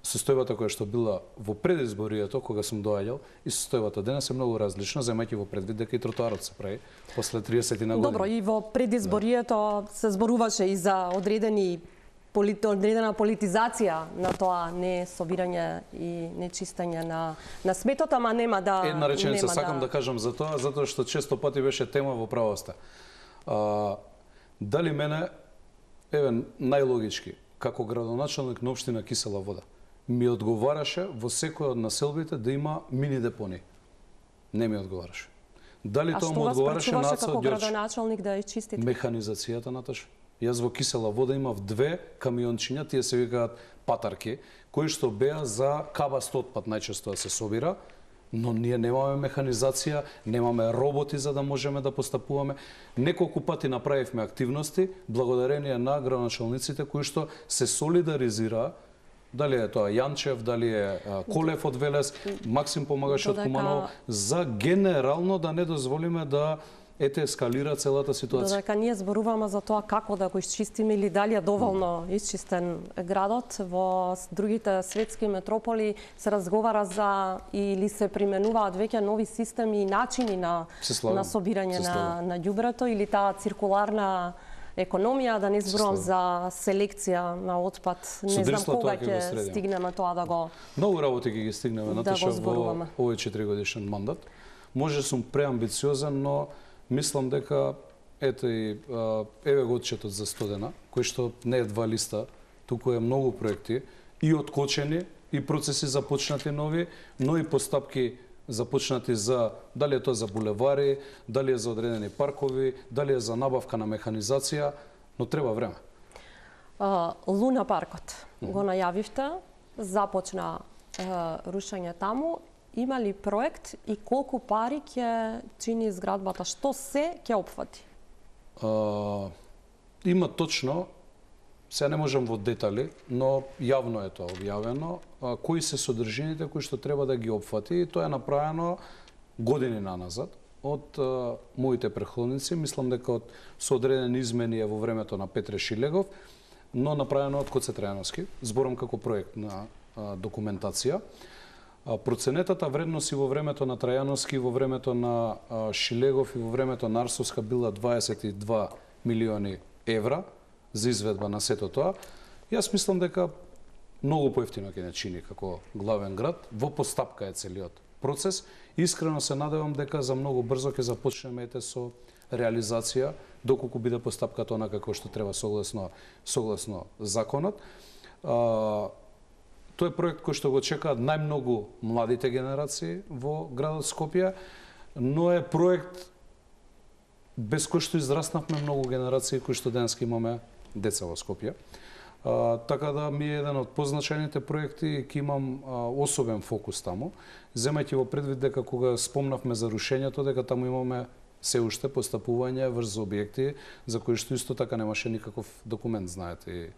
состојбата која што била во предизборието, кога сум доаѓал, и состојбата денес е многу различна, земајќи во предвид дека и тротоарот се прави после 30 на година. Добро, и во предизборието се зборуваше и за одредена политизација на тоа не собирање и не чистење на сметот, ама нема да... Една реченица сакам да кажам за тоа, затоа што често пати беше тема во правоста. Дали мене, еве, најлогички, како градоначалник на општина Кисела Вода, ми одговараше во секој од населбите да има мини депони. Не ми одговараше. Дали тоа му одговараше Наца Ѓорче? Како градоначалник да изчистите? Механизацијата, Наташа. Јас во Кисела Вода имав 2 камиончиња, тие се викаат патарки, кои што беа за кабаст отпад најчесто да се собира, но ние немаме механизација, немаме роботи за да можеме да постапуваме. Неколку пати направивме активности благодарение на градоначалниците кои што се солидаризираа. Дали е тоа Јанчев, дали е Колев од Велес, Максим Помагаш од Куманово, за генерално да не дозволиме да ескалира целата ситуација. Додека ние зборуваме за тоа како да го исчистиме или дали е доволно исчистен градот, во другите светски метрополи се разговара за или се применуваат веќе нови системи и начини на собирање на ѓубрето или таа циркуларна економија, да не зборувам за селекција на отпад. Не знам кога ќе стигнеме тоа да го... Многу работи ќе ги стигнеме, Наташа, во овој 4-годишен мандат. Може сум преамбициозен, но мислам дека еве го отчетот за Стодена, кој што не е 2 листа, туку е многу проекти и откочени, и процеси започнати нови, но и постапки започнати за, дали е тоа за булевари, дали е за одредени паркови, дали е за набавка на механизација, но треба време. Луна паркот го најавивте, започна рушење таму. Има ли проект и колку пари ќе чини изградбата? Што се ќе опфати? Има точно, сега не можам во детали, но јавно е тоа објавено, кои се содржините кои што треба да ги опфати, и тоа е направено години наназад од моите претходници. Мислам дека со одредени измени во времето на Петре Шилегов, но направено од Коце Трајановски, зборам како проект на документација. Проценетата вредност и во времето на Трајановски, во времето на Шилегов и во времето на Арсовска била 22 милиони евра за изведба на сето тоа. Јас мислам дека многу поевтино ќе не чини како главен град. Во постапка е целиот процес. Искрено се надевам дека за многу брзо ќе започнеме со реализација, доколку биде постапката онака како што треба согласно законот. Тој е проект кој што го чекаат најмногу младите генерации во градот Скопје, но е проект без кој што израснавме многу генерации кои што денеска имаме деца во Скопје. Така да ми е еден од позначајните проекти и ќе имам особен фокус таму, земајќи во предвид дека кога спомнавме за рушењето, дека таму имаме се уште постапување врз објекти за кои што исто така немаше никаков документ, знаете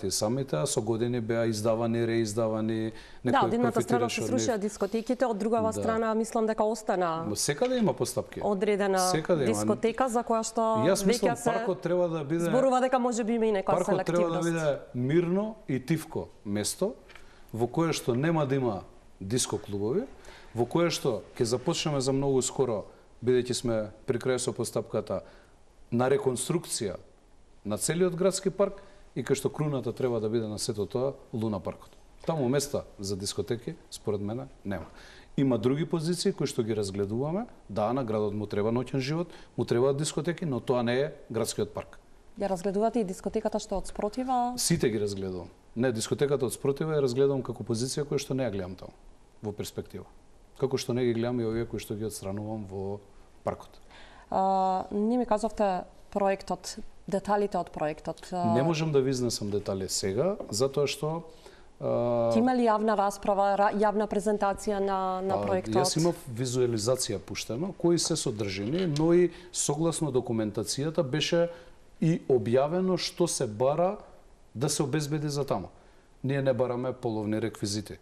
и самите, а со години беа издавани, реиздавани, некои од едната страна се срушија дискотеките, од другава страна мислам дека остана секаде има постапки. Одредена дискотека за која што веќе се треба да биде зборува дека можеби има и некоја селективност. Паркот треба да биде мирно и тивко место во кое што нема да има диско клубови, во кое што ќе започнеме за многу скоро, бидејќи сме при крај со постапката на реконструкција на целиот градски парк, и кај што круната треба да биде на сето тоа Луна паркот. Таму места за дискотеки, според мене, нема. Има други позиции кои што ги разгледуваме. Да, на градот му треба ноќен живот, му требаат дискотеки, но тоа не е градскиот парк. Ја разгледувате и дискотеката што од спротива? Сите ги разгледувам. Не, дискотеката од спротива ја разгледувам како позиција која што не ја гледам таму, во перспектива. Како што не ги гледам и овие кои што ги отстранувам во паркот. Не ми кажавте проектот, деталите од проектот. Не можам да ви изнесам детали сега, затоа што има ли јавна расправа, јавна презентација на проектот? Јас имав визуализација пуштено, кои се содржини, но и согласно документацијата беше и објавено што се бара да се обезбеди за таму. Ние не бараме половни реквизити.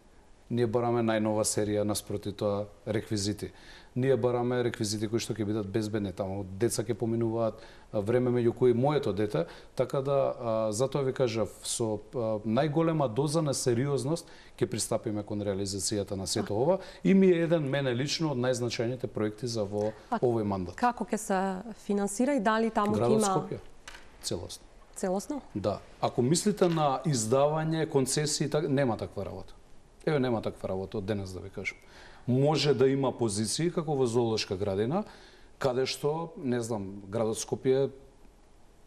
Ние бараме најнова серија наспроти тоа реквизити. Ние бараме реквизити кои што ќе бидат безбедни таму. Деца ќе поминуваат време меѓу кои моето дете, така да затоа ви кажав, со најголема доза на сериозност ќе пристапиме кон реализацијата на сето ова и ми е еден мене лично од најзначајните проекти за во овој мандат. Како ќе се финансира и дали таму ќе има? Градот Скопје. Целосно. Целосно? Да. Ако мислите на издавање, концесии, нема таква работа. Еве нема таква работа од денес да ви кажам. Може да има позиции како во зоолошка градина, каде што, не знам, градот Скопје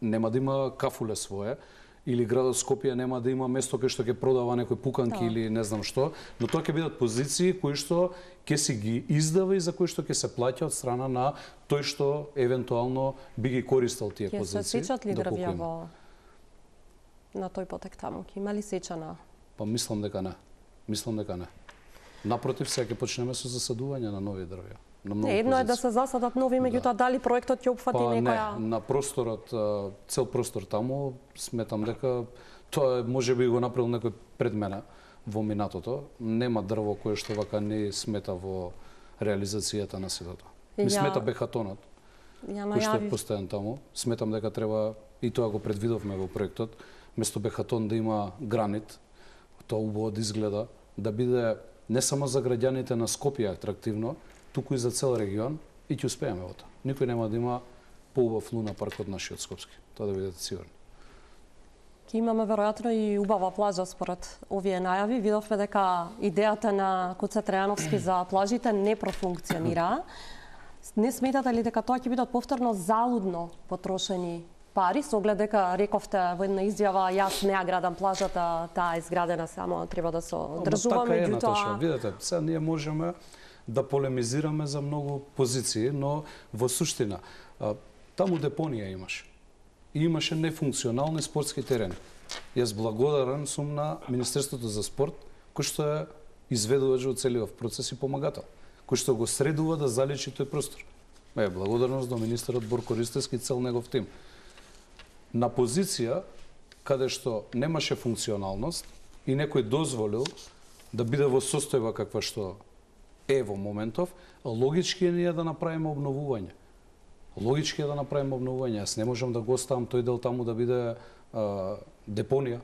нема да има кафуле свое, или градот Скопје нема да има место кај што ќе продава некои пуканки или не знам што, но тоа ќе бидат позиции кои што ќе си ги издава и за кои што ќе се плаќа од страна на тој што евентуално би ги користел тие позиции. Ќе се сечат ли дрвја на тој потек таму? Има ли сечана? Па мислам дека не. Мислам дека не. Напротив, сега ќе почнеме со засадување на нови дрвја. Едно е да се засадат нови, меѓутоа дали проектот ќе опфати некоја? Не, на просторот, цел простор таму, сметам дека тоа можеби го направил некој пред мене во минатото. Нема дрво кое што вака не смета во реализацијата на сето тоа. Ми смета бехатонот, кој што е постојан таму. Сметам дека треба, и тоа го предвидовме во проектот, место бехатон да има гранит, тоа убаво да изгледа, да биде не само за граѓаните на Скопје атрактивно, туку и за цел регион, и ќе успееме во тоа. Никој нема да има поубав луна парк од нашиот скопски. Тоа да бидете сигурни. Ќе имаме веројатно и убава плажа според овие најави. Видовме дека идејата на Коце Трајановски за плажите не профункционира. Не сметате ли дека тоа ќе бидат повторно залудно потрошени пари, со оглед дека рековте во една изјава јас не ја градам плажата, таа е изградена, само треба да се одржува, меѓутоа видете, сега ние можеме да полемизираме за многу позиции, но во суштина таму депонија имаше. И имаше нефункционални спортски терени. Јас благодарен сум на Министерството за спорт, кој што е изведувач во целиот процес и помагател, кој што го средува да заличи тој простор. Благодарност до министерот Борко Ристевски и цел негов тим. На позиција каде што немаше функционалност и некој дозволил да биде во состојба каква што е во моментов, логички е ние да направиме обновување. Логички е да направиме обновување. Јас не можам да го оставам тој дел таму да биде депонија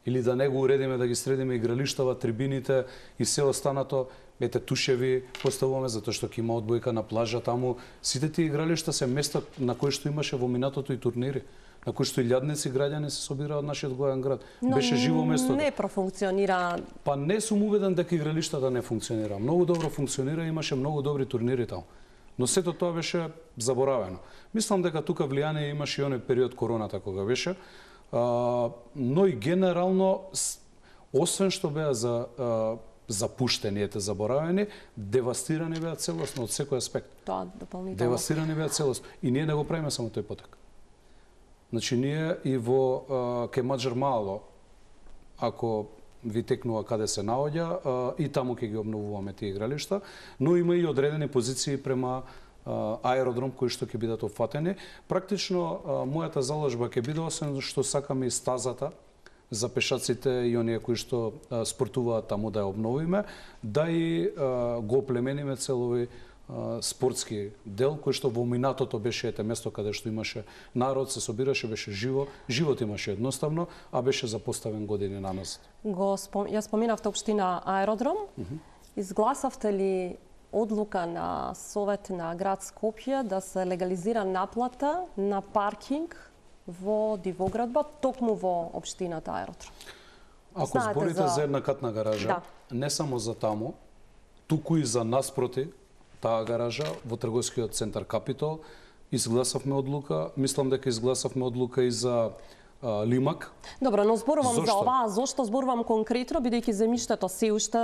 или да не го уредиме, да ги средиме игралиштава, трибините и се останато. Ете, тушеви поставуваме затоа што ќе има одбојка на плажа таму. Сите тие игралишта се места на кои што имаше во минатото и турнири, на кои што илјадници граѓани се собираа од нашиот гоен град. Беше живо место. Не профункционира. Па не сум убеден дека игралиштата не функционира. Многу добро функционира, имаше многу добри турнири таму. Но сето тоа беше заборавено. Мислам дека тука влијание имаше и оној период короната кога беше, но и генерално, освен што беа запуштени, заборавени, девастирани беа целосно од секој аспект. Тоа дополнително. Девастирани беа целосно. И ние не го правиме само тој потек. Значи, ние и во ке Маџар Мало, ако ви текнува каде се наоѓа, и таму ќе ги обновуваме тие игралишта, но има и одредени позиции према аеродром кои што ќе бидат опфатени. Практично, мојата заложба ќе биде, освен што сакаме и стазата за пешаците и оние кои што спортуваат таму да ја обновиме, да и го оплемениме целови спортски дел, кој што во минатото беше место каде што имаше народ, се собираше, беше живо, живот имаше едноставно, а беше запоставен години наназад. Ја споминавте општина Аеродром. Изгласавте ли одлука на Совет на град Скопје да се легализира наплата на паркинг во Дивоградба, токму во општината Аеродром? Ако зборите за еднакатна гаража, не само за таму, туку и за наспроти таа гаража во трговскиот центар Капитол, изгласавме одлука. Мислам дека изгласавме одлука и за Лимак. Добро, но зборувам за ова, зошто зборувам конкретно, бидејќи земјиштето се уште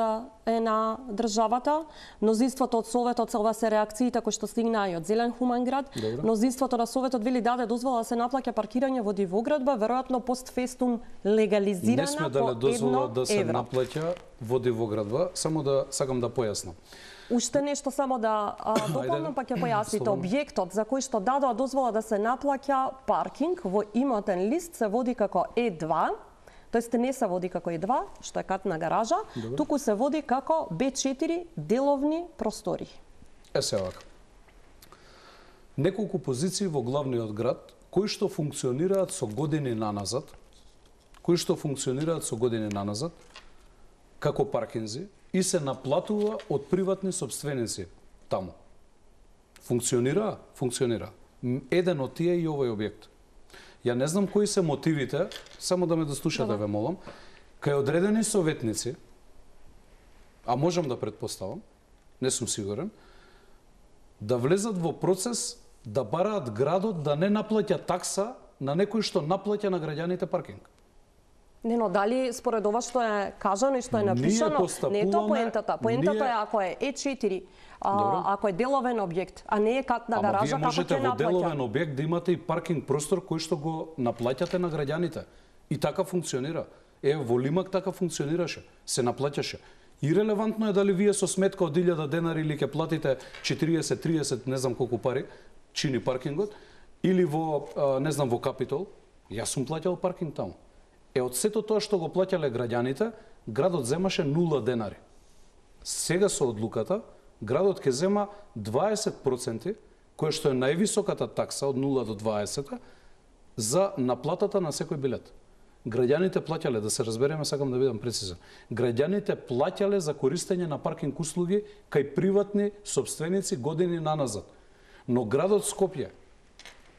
е на државата. Мнозинството од Советот, ова се реакциите кои што стигнаа и од Зелен хуман град. Мнозинството на Советот вели даде дозвола да се наплаќа паркирање во Дивоградба, веројатно постфестум легализирана по 1 евро. Не сме дале дозвола да се наплаќа во Дивоградба, само да сакам да појаснам. Уште нешто само да дополнам, па ќе појасните. Објектот за кој што дадоа дозвола да се наплаќа паркинг во имотен лист се води како Е2, тоест не се води како Е2, што е катна гаража, туку се води како Б4 деловни простори. Се вака. Неколку позиции во главниот град кои што функционираат со години наназад, како паркинзи, и се наплатува од приватни сопственици таму. Функционира? Функционира. Еден од тие и овој објект. Ја не знам кои се мотивите, само да ме дослушате, ве молам, кај одредени советници, а можам да предпоставам, не сум сигурен, да влезат во процес да бараат градот да не наплаќа такса на некој што наплаќа на граѓаните паркинг. Не, но дали според ова што е кажано и што е напишано, не е тоа поентата. Поентата е ако е Е4, ако е деловен објект, а не е катна гаража, како ќе наплаќа. Ама вие можете во деловен објект да имате и паркинг простор кој што го наплаќате на граѓаните. И така функционира. Во Лимак така функционираше, се наплаќаше. И релевантно е дали вие со сметка од 1000 денари или ќе платите 40, 30, не знам колку пари, чини паркингот, или во, не знам, во Капитол, јас сум плаќал паркинг таму. Од сето тоа што го плаќале граѓаните, градот земаше 0 денари. Сега со одлуката, градот ќе зема 20%, која што е највисоката такса од 0 до 20 за наплатата на секој билет. Граѓаните плаќале, да се разбереме, сакам да бидам прецизен. Граѓаните плаќале за користење на паркинг услуги кај приватни собственици години наназад. Но градот Скопје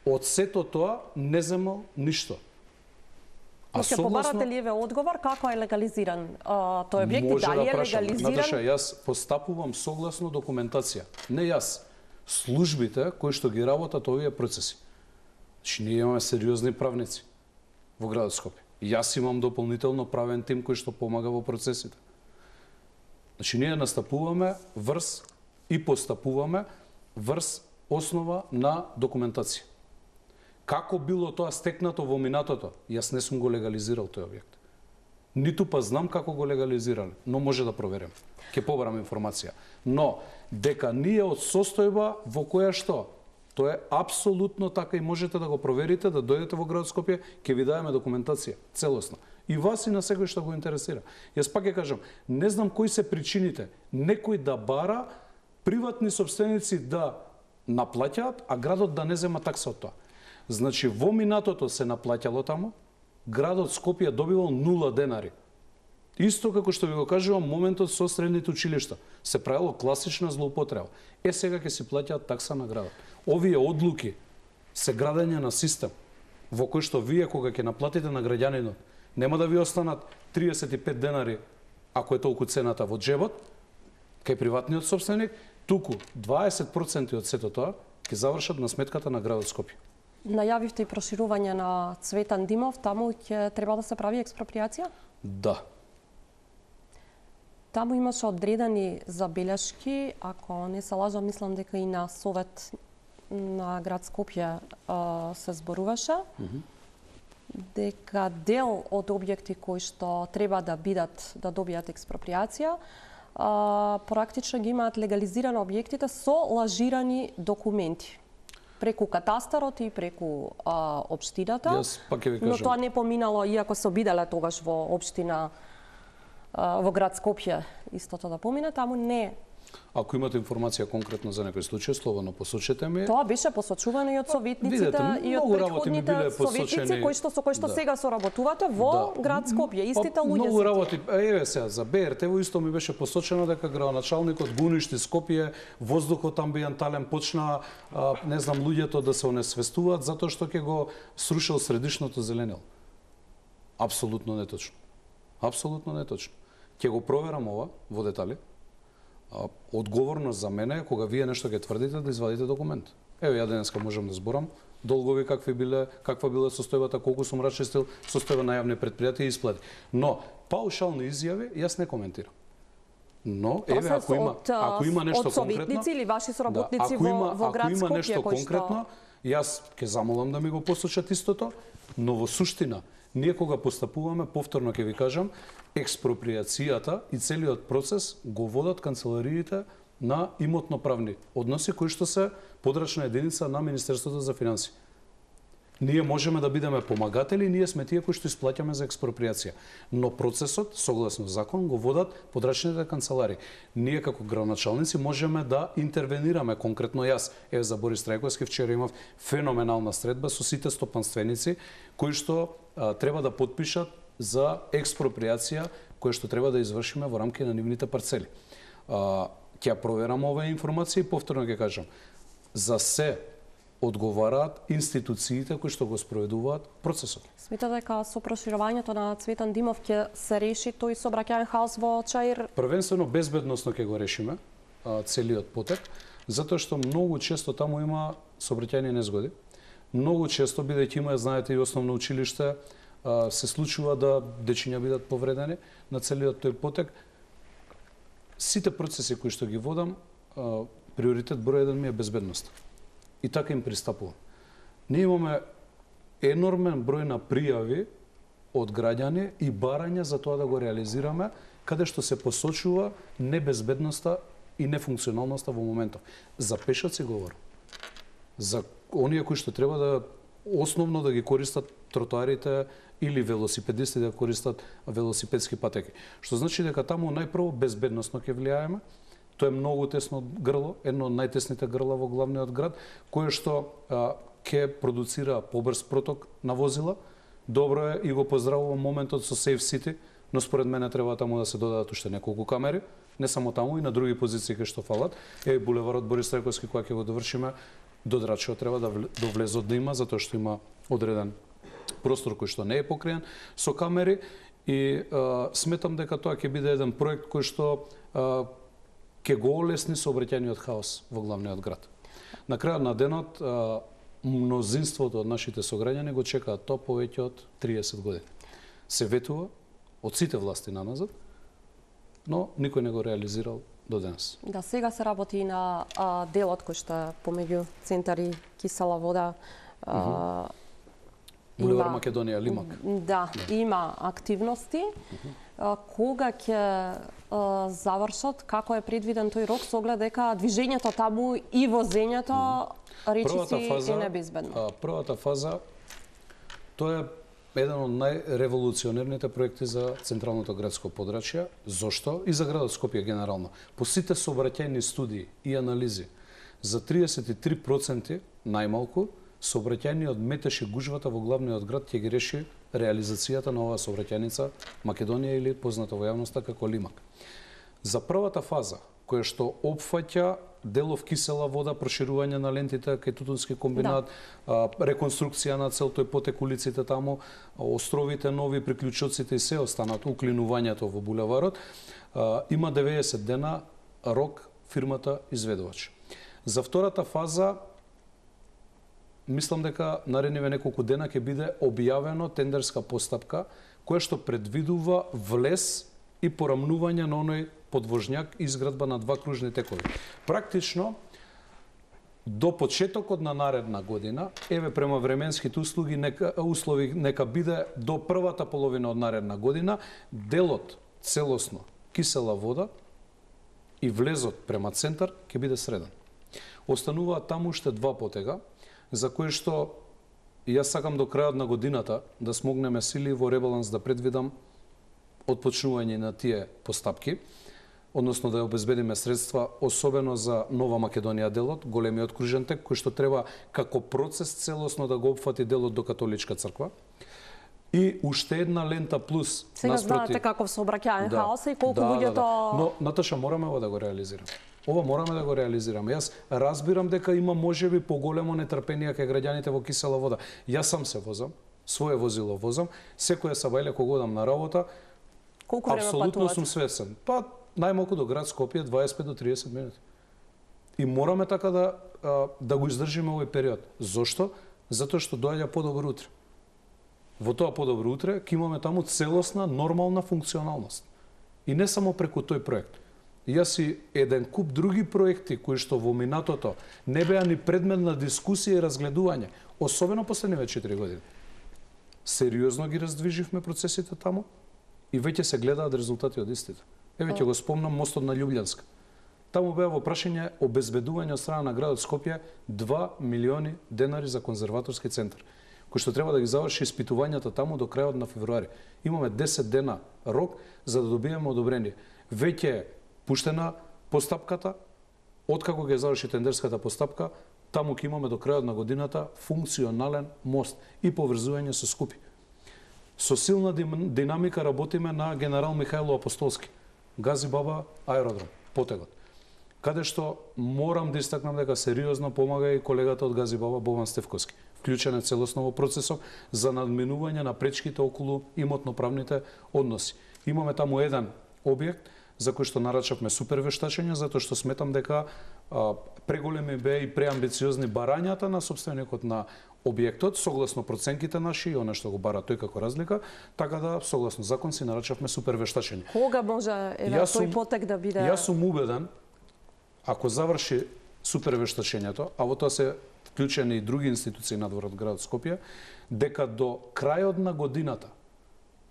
од сето тоа не земал ништо. Ќе побарате ли еве одговор како е легализиран тој објект, дали е легализиран? Наташа, јас постапувам согласно документација. Не јас, службите кои што ги работат овие процеси. Значи, ние имаме сериозни правници во градот Скопје. Јас имам дополнително правен тим кој што помага во процесите. Значи, ние настапуваме врз и постапуваме врз основа на документација. Како било тоа стекнато во минатото, јас не сум го легализирал тој објект. Ниту па знам како го легализирале, но може да проверим. Ќе побарам информација. Но, дека ние од состојба во која што, тоа е апсолутно така и можете да го проверите, да дојдете во градот Скопје, ќе ви дадеме документација, целосна. И вас и на секој што го интересира. Јас пак ќе кажам, не знам кои се причините, некој да бара приватни собственици да наплаќаат, а градот да не зема такса од тоа. Значи, во минатото се наплаќало таму, градот Скопје добивал 0 денари. Исто како што ви го кажувам, моментот со средните училишта се правило класична злоупотреба. Сега ќе си плаќаат такса на градот. Овие одлуки се градење на систем во кој што вие кога ќе наплатите на граѓанинот, нема да ви останат 35 денари, ако е толку цената во джебот, кај приватниот собственик, туку 20% од сето тоа ќе завршат на сметката на градот Скопје. Најавивте и проширување на Цветан Димов, таму ќе треба да се прави експроприација? Да. Таму имаше одредени забелешки, ако не се лажам, мислам дека и на Совет на град Скопје се зборуваше, дека дел од објекти кои што треба да добијат експроприација, практично ги имаат легализирани објектите со лажирани документи. Преку катастарот и преку општината, но тоа не поминало, иако се обиделе тогаш во општина, во град Скопје, истото да помине, таму не. Ако имате информација конкретно за некој случај, слободно посочете ми. Тоа беше посочувано и од советниците и од претходните советници со кои што сега соработувате во град Скопје, истите луѓе. Многу работи, еве сега за БРТ-во исто ми беше посочено дека градоначалникот го уништи Скопје, воздухот амбиентален почна, не знам, луѓето да се онесвестуваат затоа што ќе го срушил средишното зеленило. Апсолутно неточно. Апсолутно неточно. Ќе го проверам ова во детали. Одговорност за мене е кога вие нешто ќе тврдите да извадите документ. Еве ја денеска можам да зборам долгови каква била состојбата, колку сум расчистил состојба на јавни предпријатија и исплати. Но паушални изјави јас не коментирам. Но еве ако има нешто конкретно, советници или ваши соработници во град Скопје, ако има нешто конкретно, јас ќе замолам да ми го посочат истото, но во суштина ние кога постапуваме, повторно ќе ви кажам, експроприацијата и целиот процес го водат канцелариите на имотно-правни односи кои што се подрачна единица на Министерството за финансии. Ние можеме да бидеме помагатели, ние сме тие кои што исплаќаме за експроприација. Но процесот, согласно закон, го водат подрачните канцелари. Ние како градоначалници можеме да интервенираме, конкретно јас. Еве за Борис Трајковски вчера имав феноменална средба со сите стопанственици кои што треба да подпишат за експроприација која што треба да извршиме во рамки на нивните парцели. Ќе проверам оваа информација и повторно ќе кажам. За се одговараат институциите кои што го спроведуваат процесот. Смета дека со проширувањето на Цветан Димов ќе се реши тој сообраќајен хаос во Чаир? Првенствено безбедносно ќе го решиме целиот потек, затоа што многу често таму има сообраќајни незгоди. Многу често, бидејќи има, знаете, и основно училиште, се случува да дечиња бидат повредени на целиот тој потек. Сите процеси кои што ги водам, приоритет број 1 ми е безбедност. И така им пристапувам. Ние имаме енормен број на пријави од граѓани и барања за тоа да го реализираме каде што се посочува небезбедноста и нефункционалноста во моментов. За пешаци говорам. За оние кои што треба да основно да ги користат тротоарите или велосипедисти да користат велосипедски патеки. Што значи дека таму најпрво безбедносно ќе влијаеме. Тоа е многу тесно грло, едно од најтесните грла во главниот град, кое што ќе продуцира побрз проток на возила. Добро е и го поздравувам моментот со Safe City, но според мене треба таму да се додадат уште неколку камери, не само таму и на други позиции кои што фалат. Е булеварот Борис Трајковски кога ќе го довршиме, до Драчево треба да влезот да има, затоа што има одреден простор кој што не е покриен со камери и сметам дека тоа ќе биде еден проект кој што ќе го олесни сообраќајниот хаос во главниот град. На крајот на денот мнозинството од нашите сограѓани го чекаат тоа повеќе од 30 години. Се ветува од сите власти наназад, но никој не го реализирал до денес. Да, сега се работи и на делот кој што е помеѓу центар и кисела вода. Булевар Македонија, Лимак. Да, има активности. Кога ќе завршат, како е предвиден тој рок, со оглед дека движењето таму и возењето речиси е небезбедно? Првата фаза, тоа е еден од најреволуционерните проекти за централното градско подрачје. Зошто? И за градот Скопје генерално. По сите сообраќајни студии и анализи, за 33% најмалку, сообраќајниот метеж и гужвата во главниот град ќе ги реши реализацијата на оваа сообраќајница Македонија или позната во јавноста како Лимак. За првата фаза, која што опфаќа делов кисела вода, проширување на лентите кај Тутунски комбинат, реконструкција на цел тој потек улиците таму, островите нови, приклучоците и се останато, уклинувањето во булеварот, има 90 дена рок фирмата изведувач. За втората фаза мислам дека наредниве неколку дена ќе биде објавено тендерска постапка која што предвидува влез и порамнување на оној подвожњак и изградба на 2 кружни текови. Практично до почетокот на наредна година, еве према временските услови нека биде до првата половина од наредна година, делот целосно кисела вода и влезот према центар ќе биде среден. Остануваат таму уште 2 потега, за кои што јас сакам до крајот на годината да смогнеме сили во ребаланс да предвидам отпочнување на тие постапки, односно да ја обезбедиме средства, особено за Нова Македонија делот, големиот кружен тек, кој што треба како процес целосно да го опфати делот до Католичка црква. И уште една лента плюс сега наспроти... знаете каков сообраќајен хаос и колку луѓето... Но, Наташа, мораме да го реализираме. Ова мораме да го реализираме. Јас разбирам дека има можеби поголемо нетрпение кај граѓаните во кисела вода. Јас сам се возам, свое возило возам, секоја сабајле кога одам на работа, колку време патувате? Апсолутно сум свесен. Па најмалку до град Скопје 25 до 30 минути. И мораме така да го издржиме овој период. Зошто? Затоа што доаѓа подобро утре. Во тоа подобро утре ќе имаме таму целосна нормална функционалност. И не само преку тој проект. Јас и еден куп други проекти кои што во минатото не беа ни предмет на дискусија и разгледување, особено последниве 4 години. Сериозно ги раздвиживме процесите таму и веќе се гледаат резултати од истите. Еве ќе го спомнам мостот на Љубљанска. Таму беа во прашање обезбедување од страна на градот Скопје 2 милиони денари за конзерваторски центар, кој што треба да ги заврши испитувањата таму до крајот на февруари. Имаме 10 дена рок за да добиеме одобрение. Веќе е пуштена постапката, откако ќе заврши тендерската постапка, таму ќе имаме до крајот на годината функционален мост и поврзување со Скупи. Со силна динамика работиме на Генерал Михајло Апостолски, Гази Баба аеродром, потегот, каде што морам да истакнам дека сериозно помага и колегата од Гази Баба Бован Стефковски. Вклучен е целосно во процесот за надминување на пречките околу имотно-правните односи. Имаме таму еден објект за кој што нарачавме супер вештачење, затоа што сметам дека преголеми беа и преамбициозни барањата на собственикот на објектот, согласно проценките наши и она што го бара тој како разлика, така да согласно закон си нарачавме супер вештачење. Кога може тој потек да биде? Јас сум убеден, ако заврши супер вештачењето, а во тоа се вклучени и други институции надвор од градот Скопје, дека до крајот на годината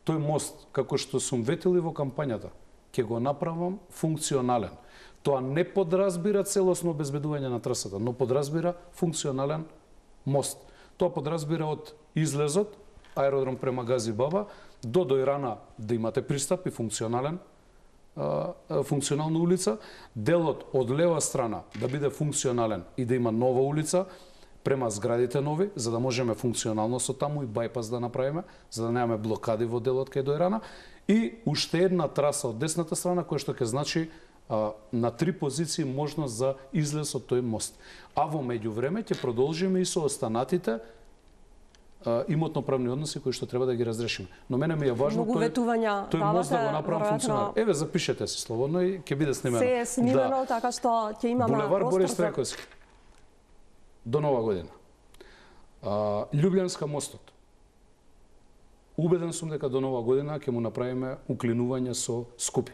тој мост, како што сум ветил и во кампањата, ќе го направам функционален. Тоа не подразбира целосно обезбедување на трасата, но подразбира функционален мост. Тоа подразбира од излезот, аеродром према Гази Баба, до Дојрана да имате пристап и функционална улица, делот од лева страна да биде функционален и да има нова улица према зградите нови, за да можеме функционално со таму и бајпас да направиме, за да немаме блокади во делот кај Дојрана, и уште една траса од десната страна која што ќе значи на 3 позиции можност за излез од тој мост. А во меѓувреме ќе продолжиме и со останатите имотно-правни односи кои што треба да ги разрешиме. Но мене ми е важно тој мост да го направам функционален. Еве, запишете си слободно и ќе биде снимено. Се е снимено, така што ќе имаме Булевар Борис Трајковски до Нова година. Љубљанска мостот. Убеден сум дека до Нова година ќе му направиме уклинување со Скупи.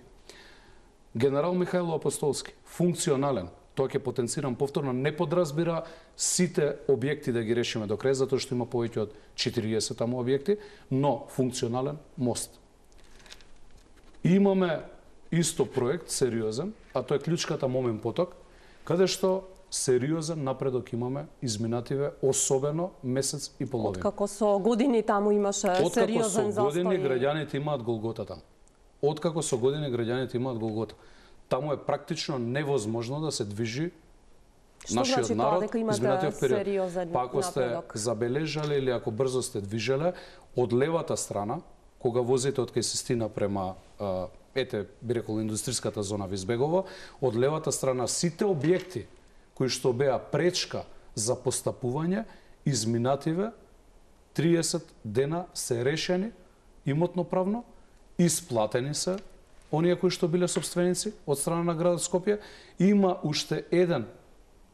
Генерал Михајло Апостолски, функционален, тоа ќе потенцирам повторно, не подразбира сите објекти да ги решиме до крај, затоа што има повеќе од 40 таму објекти, но функционален мост. Имаме исто проект, сериозен, а тоа е клучката Момин поток, каде што сериозен напредок имаме изминативе, особено месец и половина. Откако со години таму имаше сериозен застој. Откако со години граѓаните имаат голгота таму. Откако со години граѓаните имаат голгота. Таму е практично невозможно да се движи нашиот народ изминатиот период. Па ако сте забележале или ако брзо сте движеле, од левата страна, кога возите од кај Систина према би рекол индустриската зона во Избегово, од левата страна сите објекти кои што беа пречка за постапување, изминативе 30 дена се решени имотно правно, исплатени се оние кои што биле собственици од страна на градот Скопје. Има уште еден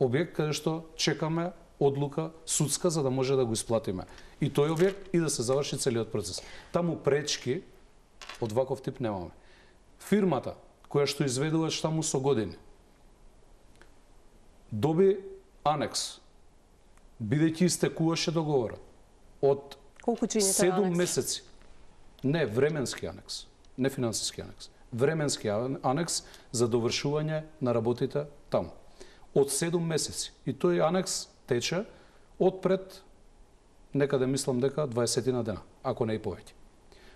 објект каде што чекаме одлука судска за да може да го исплатиме. И тој објект и да се заврши целиот процес. Таму пречки од ваков тип немаме. Фирмата која што изведува таму со години доби анекс, бидејќи истекуваше договорот од 7 месеци. Не временски анекс, не финансиски анекс. Временски анекс за довршување на работите таму. Од 7 месеци. И тој анекс тече од пред, некаде мислам дека 20 дена, ако не и повеќе.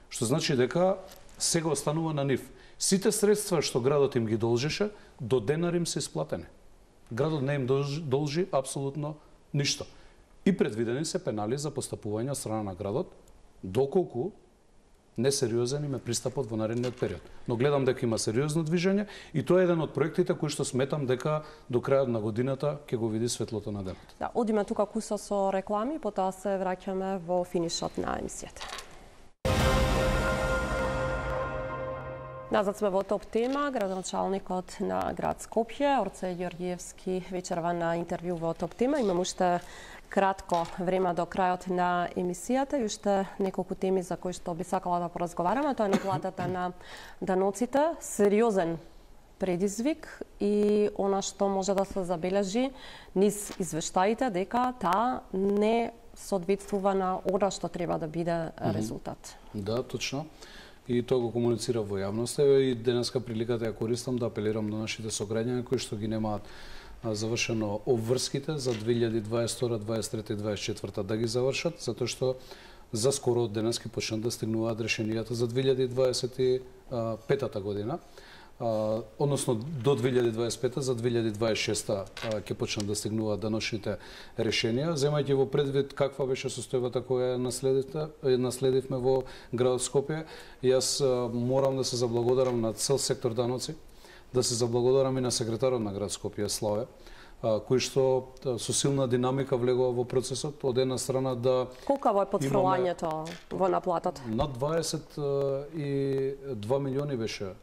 Што значи дека сега останува на нив. Сите средства што градот им ги должеше, до денар им се исплатени. Градот не им должи апсолутно ништо. И предвидени се пенали за постапување од страна на градот, доколку несериозен им е пристапот во наредниот период. Но гледам дека има сериозно движење и тоа е еден од проектите кои што сметам дека до крајот на годината ќе го види светлото на денот. Да, одиме тука куса со реклами, потоа се враќаме во финишот на емисијата. Назад сме во топ тема. Градоначалникот на град Скопје, Орце Ѓорѓиевски, вечерва на интервју во топ тема. Имам уште кратко време до крајот на емисијата и уште неколку теми за кои што би сакала да поразговараме. Тоа е наплатата на даноците, сериозен предизвик и она што може да се забележи низ извештаите дека таа не соодветствува на она што треба да биде резултат. Да, точно. И тоа го комуницира во јавноста и денеска приликата ја користам да апелирам до нашите сограѓани кои што ги немаат завршено обврските за 2022, 2023 и 2024 да ги завршат, затоа што за скоро од денески почнат да стигнуваат решенијата за 2025 година. Односно до 2025 за 2026 ќе почнат да стигнуваат даношните решенија, земајќи во предвид каква беше состојбата која наследивме во градот Скопје. Јас морам да се заблагодарам на цел сектор даноци, да се заблагодарам и на секретарот на град Скопје Славе, кој што со силна динамика влегува во процесот, од една страна да... Колкаво е потфрлањето во наплатата? Над 22 милиони беше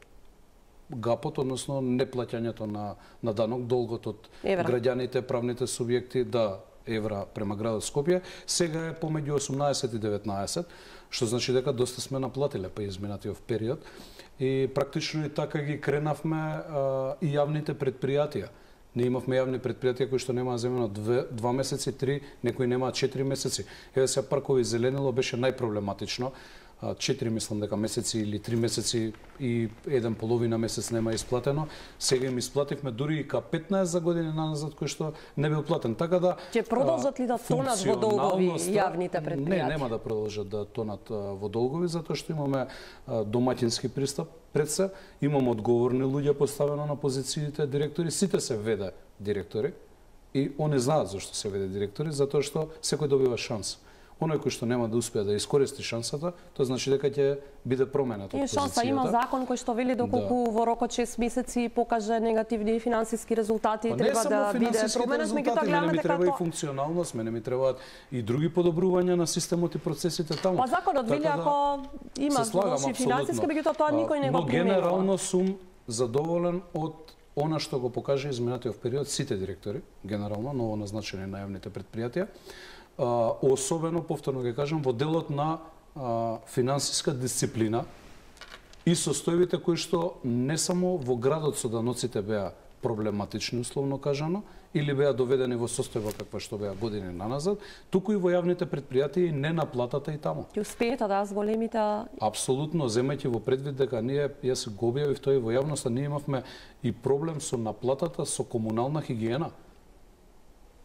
гапот, односно неплаќањето на данок, долгот од граѓаните, правните субјекти, евра према градот Скопје. Сега е помеѓу 18 и 19, што значи дека доста сме наплатиле па изминатиот период. И практично и така ги кренавме и јавните предпријатија. Не имавме јавни предпријатија кои што немаа земено 2 месеци, 3, некои немаат 4 месеци. Еве се паркови зеленило беше најпроблематично. 4 мислам дека месеци или 3 месеци и еден половина месец нема исплатено. Сега им исплативме дури и ка 15 за години назад кој што не бил платен. Така да ќе продолжат ли да тонат во долгови јавните предпријатија? Не, нема да продолжат да тонат во долгови затоа што имаме домаќински пристап пред се, имаме одговорни луѓе поставено на позициите директори, сите се веде директори и они знаат зашто се веде директори, затоа што секој добива шанс. Оној кој што нема да успее да искористи шансата, тоа значи дека ќе биде променет од позицијата. И шанса има закон кој што вели доколку во рок од 6 месеци покаже негативни финансиски резултати, треба да биде променет, меѓутоа гледаме дека треба и функционалност, мене ми требаат и други подобрувања на системот и процесите таму. Па законот вели ако има лоши финансиски, меѓутоа тоа никој не го применува. Но генерално сум задоволен од она што го покажа изминатиот период сите директори, генерално ново назначени на јавните предпријатија. Особено, повторно ќе кажам, во делот на финансиска дисциплина и состојбите кои што не само во градот соданоците беа проблематични, условно кажано, или беа доведени во состојба каква што беа години наназад, туку и во јавните предпријатија и не наплатата и таму. Ќе успеете да зголемите? Апсолутно, земајќи во предвид дека ние, јас го објавив тоа и во јавноста, ние имавме и проблем со наплатата со комунална хигиена.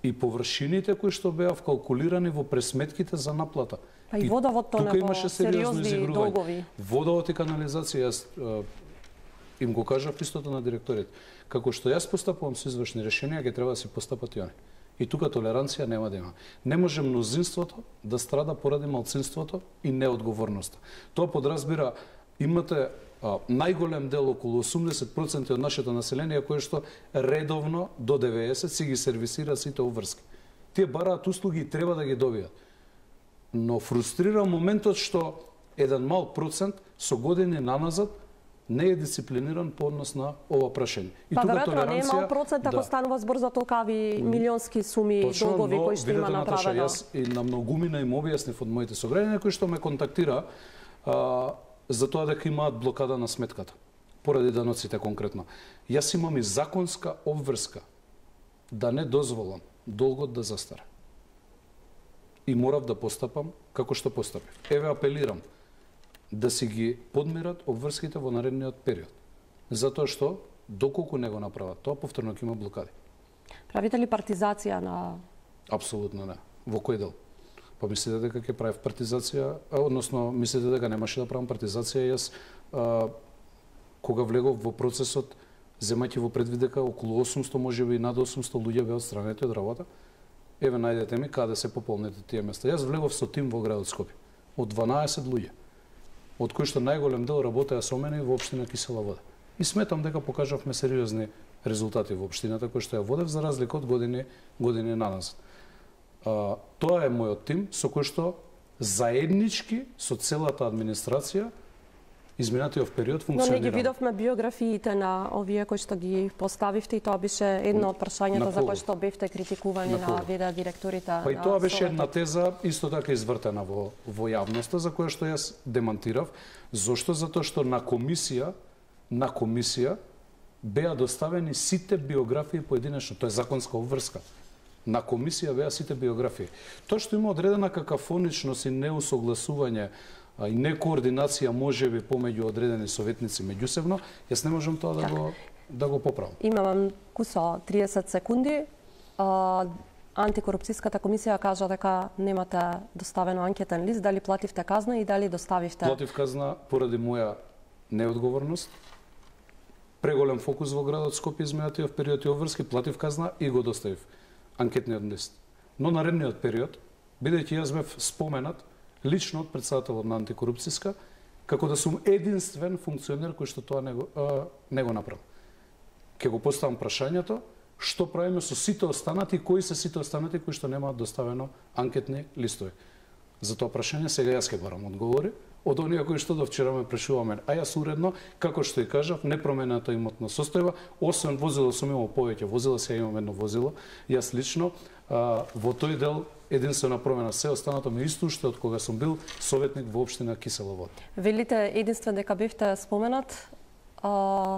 И површините кои што беа вкалкулирани во пресметките за наплата. Па и водовод тоа нема сериозни долгови. Водовод и канализација, јас им го кажав истото на директорите. Како што јас постапувам со извршни решенија, ќе треба да се постапат и они. И тука толеранција нема да има. Не може мнозинството да страда поради малцинството и неодговорноста. Тоа подразбира имате најголем дел, околу 80% од нашето население, кое што редовно до 90 си ги сервисира сите обврски. Тие бараат услуги и треба да ги добијат. Но фрустрира моментот што еден мал процент со години наназад не е дисциплиниран по однос на ова прашање. И тука толеранција не е мал процент ако станува збор за толкави милионски суми долгови кои што има направено. Јас и на многумина им објаснив од моите сограѓани кои што ме контактира за тоа дека имаат блокада на сметката, поради даноците конкретно. Јас имам и законска обврска да не дозволам долгот да застара. И морав да постапам како што постапив. Еве апелирам да си ги подмират обврските во наредниот период. Затоа што, доколку не го направат тоа, повторно ќе има блокади. Правите ли партизација на... Апсолутно не. Во кој дел? Па мислите дека ќе правев партизација, односно мислите дека немаше да правам партизација, јас кога влегов во процесот, земајќи во предвид дека околу 800, можеби и над 800 луѓе беа отстранети од работа, еве најдете ми каде се пополните тие места. Јас влегов со тим во градот Скопје, од 12 луѓе, од кои што најголем дел работеа со мене во општина Кисела Вода. И сметам дека покажавме сериозни резултати во општината кои што ја водев за разлика од години наназад. Тоа е мојот тим со кој што заеднички со целата администрација изминатиот период функционира. Но не ги видовме биографиите на овие кои што ги поставивте и тоа беше едно од прашањата за кои што бевте критикувани на ВД директорите. Па и тоа беше една теза исто така извртена во јавноста за која што јас демантирав. Зошто? Затоа што на комисија беа доставени сите биографии поединечно, тоа е законска обврска. На комисија беа сите биографии. Тоа што има одредена какафоничност и неусогласување и некоординација можеби помеѓу одредени советници меѓусебно, јас не можам тоа да го поправам. Имам кусо 30 секунди. Антикорупцијската комисија кажа дека немате доставено анкетен лист, дали плативте казна и дали доставивте? Платив казна поради моја неодговорност. Преголем фокус во градот Скопје изминатиот период и обврски, платив казна и го доставив анкетниот лист. Но наредниот период, бидејќи јас бев споменат лично од претседателот на антикорупцијска, како да сум единствен функционер кој што тоа не го направил. Ќе го поставам прашањето, што правиме со сите останати, кои се сите останати кои што немаат доставено анкетни листови. За тоа прашање сега јас ќе барам одговори од оние кои што до вчера ме прашуваме. А јас уредно, како што и кажав, непромената имотна состојба, освен возило сум имал повеќе возила, сега имам едно возило. Јас лично во тој дел единствена промена, се останато ми исто уште од кога сум бил советник во општина Кисела Вода. Велите единствен дека бевте споменат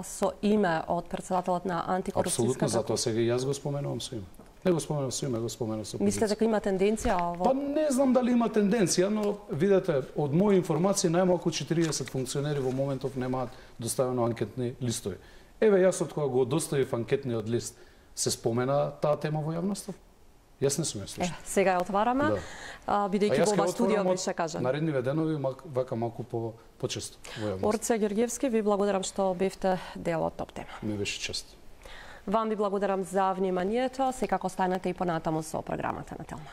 со име од претседателот на антикорупцијската? Апсолутно, затоа сега и јас го споменувам со име. Не го споменав со име, го споменав со позиција. Мислите дека има тенденција Па не знам дали има тенденција, но видете, од мои информации најмалку 40 функционери во моментов немаат доставено анкетни листови. Еве јас од кога го доставив анкетниот лист, се спомена таа тема во јавноста? Јас не сум ја слушал. Сега ја отвараме, бидејќи во ова студио беше кажано. Наредниве денови вака малку почесто во јавноста. Орце Ѓорѓевски, ви благодарам што бевте дел од Топ тема. Ми беше чест. Вам ви благодарам за вниманието, секако станете и понатаму со програмата на Телма.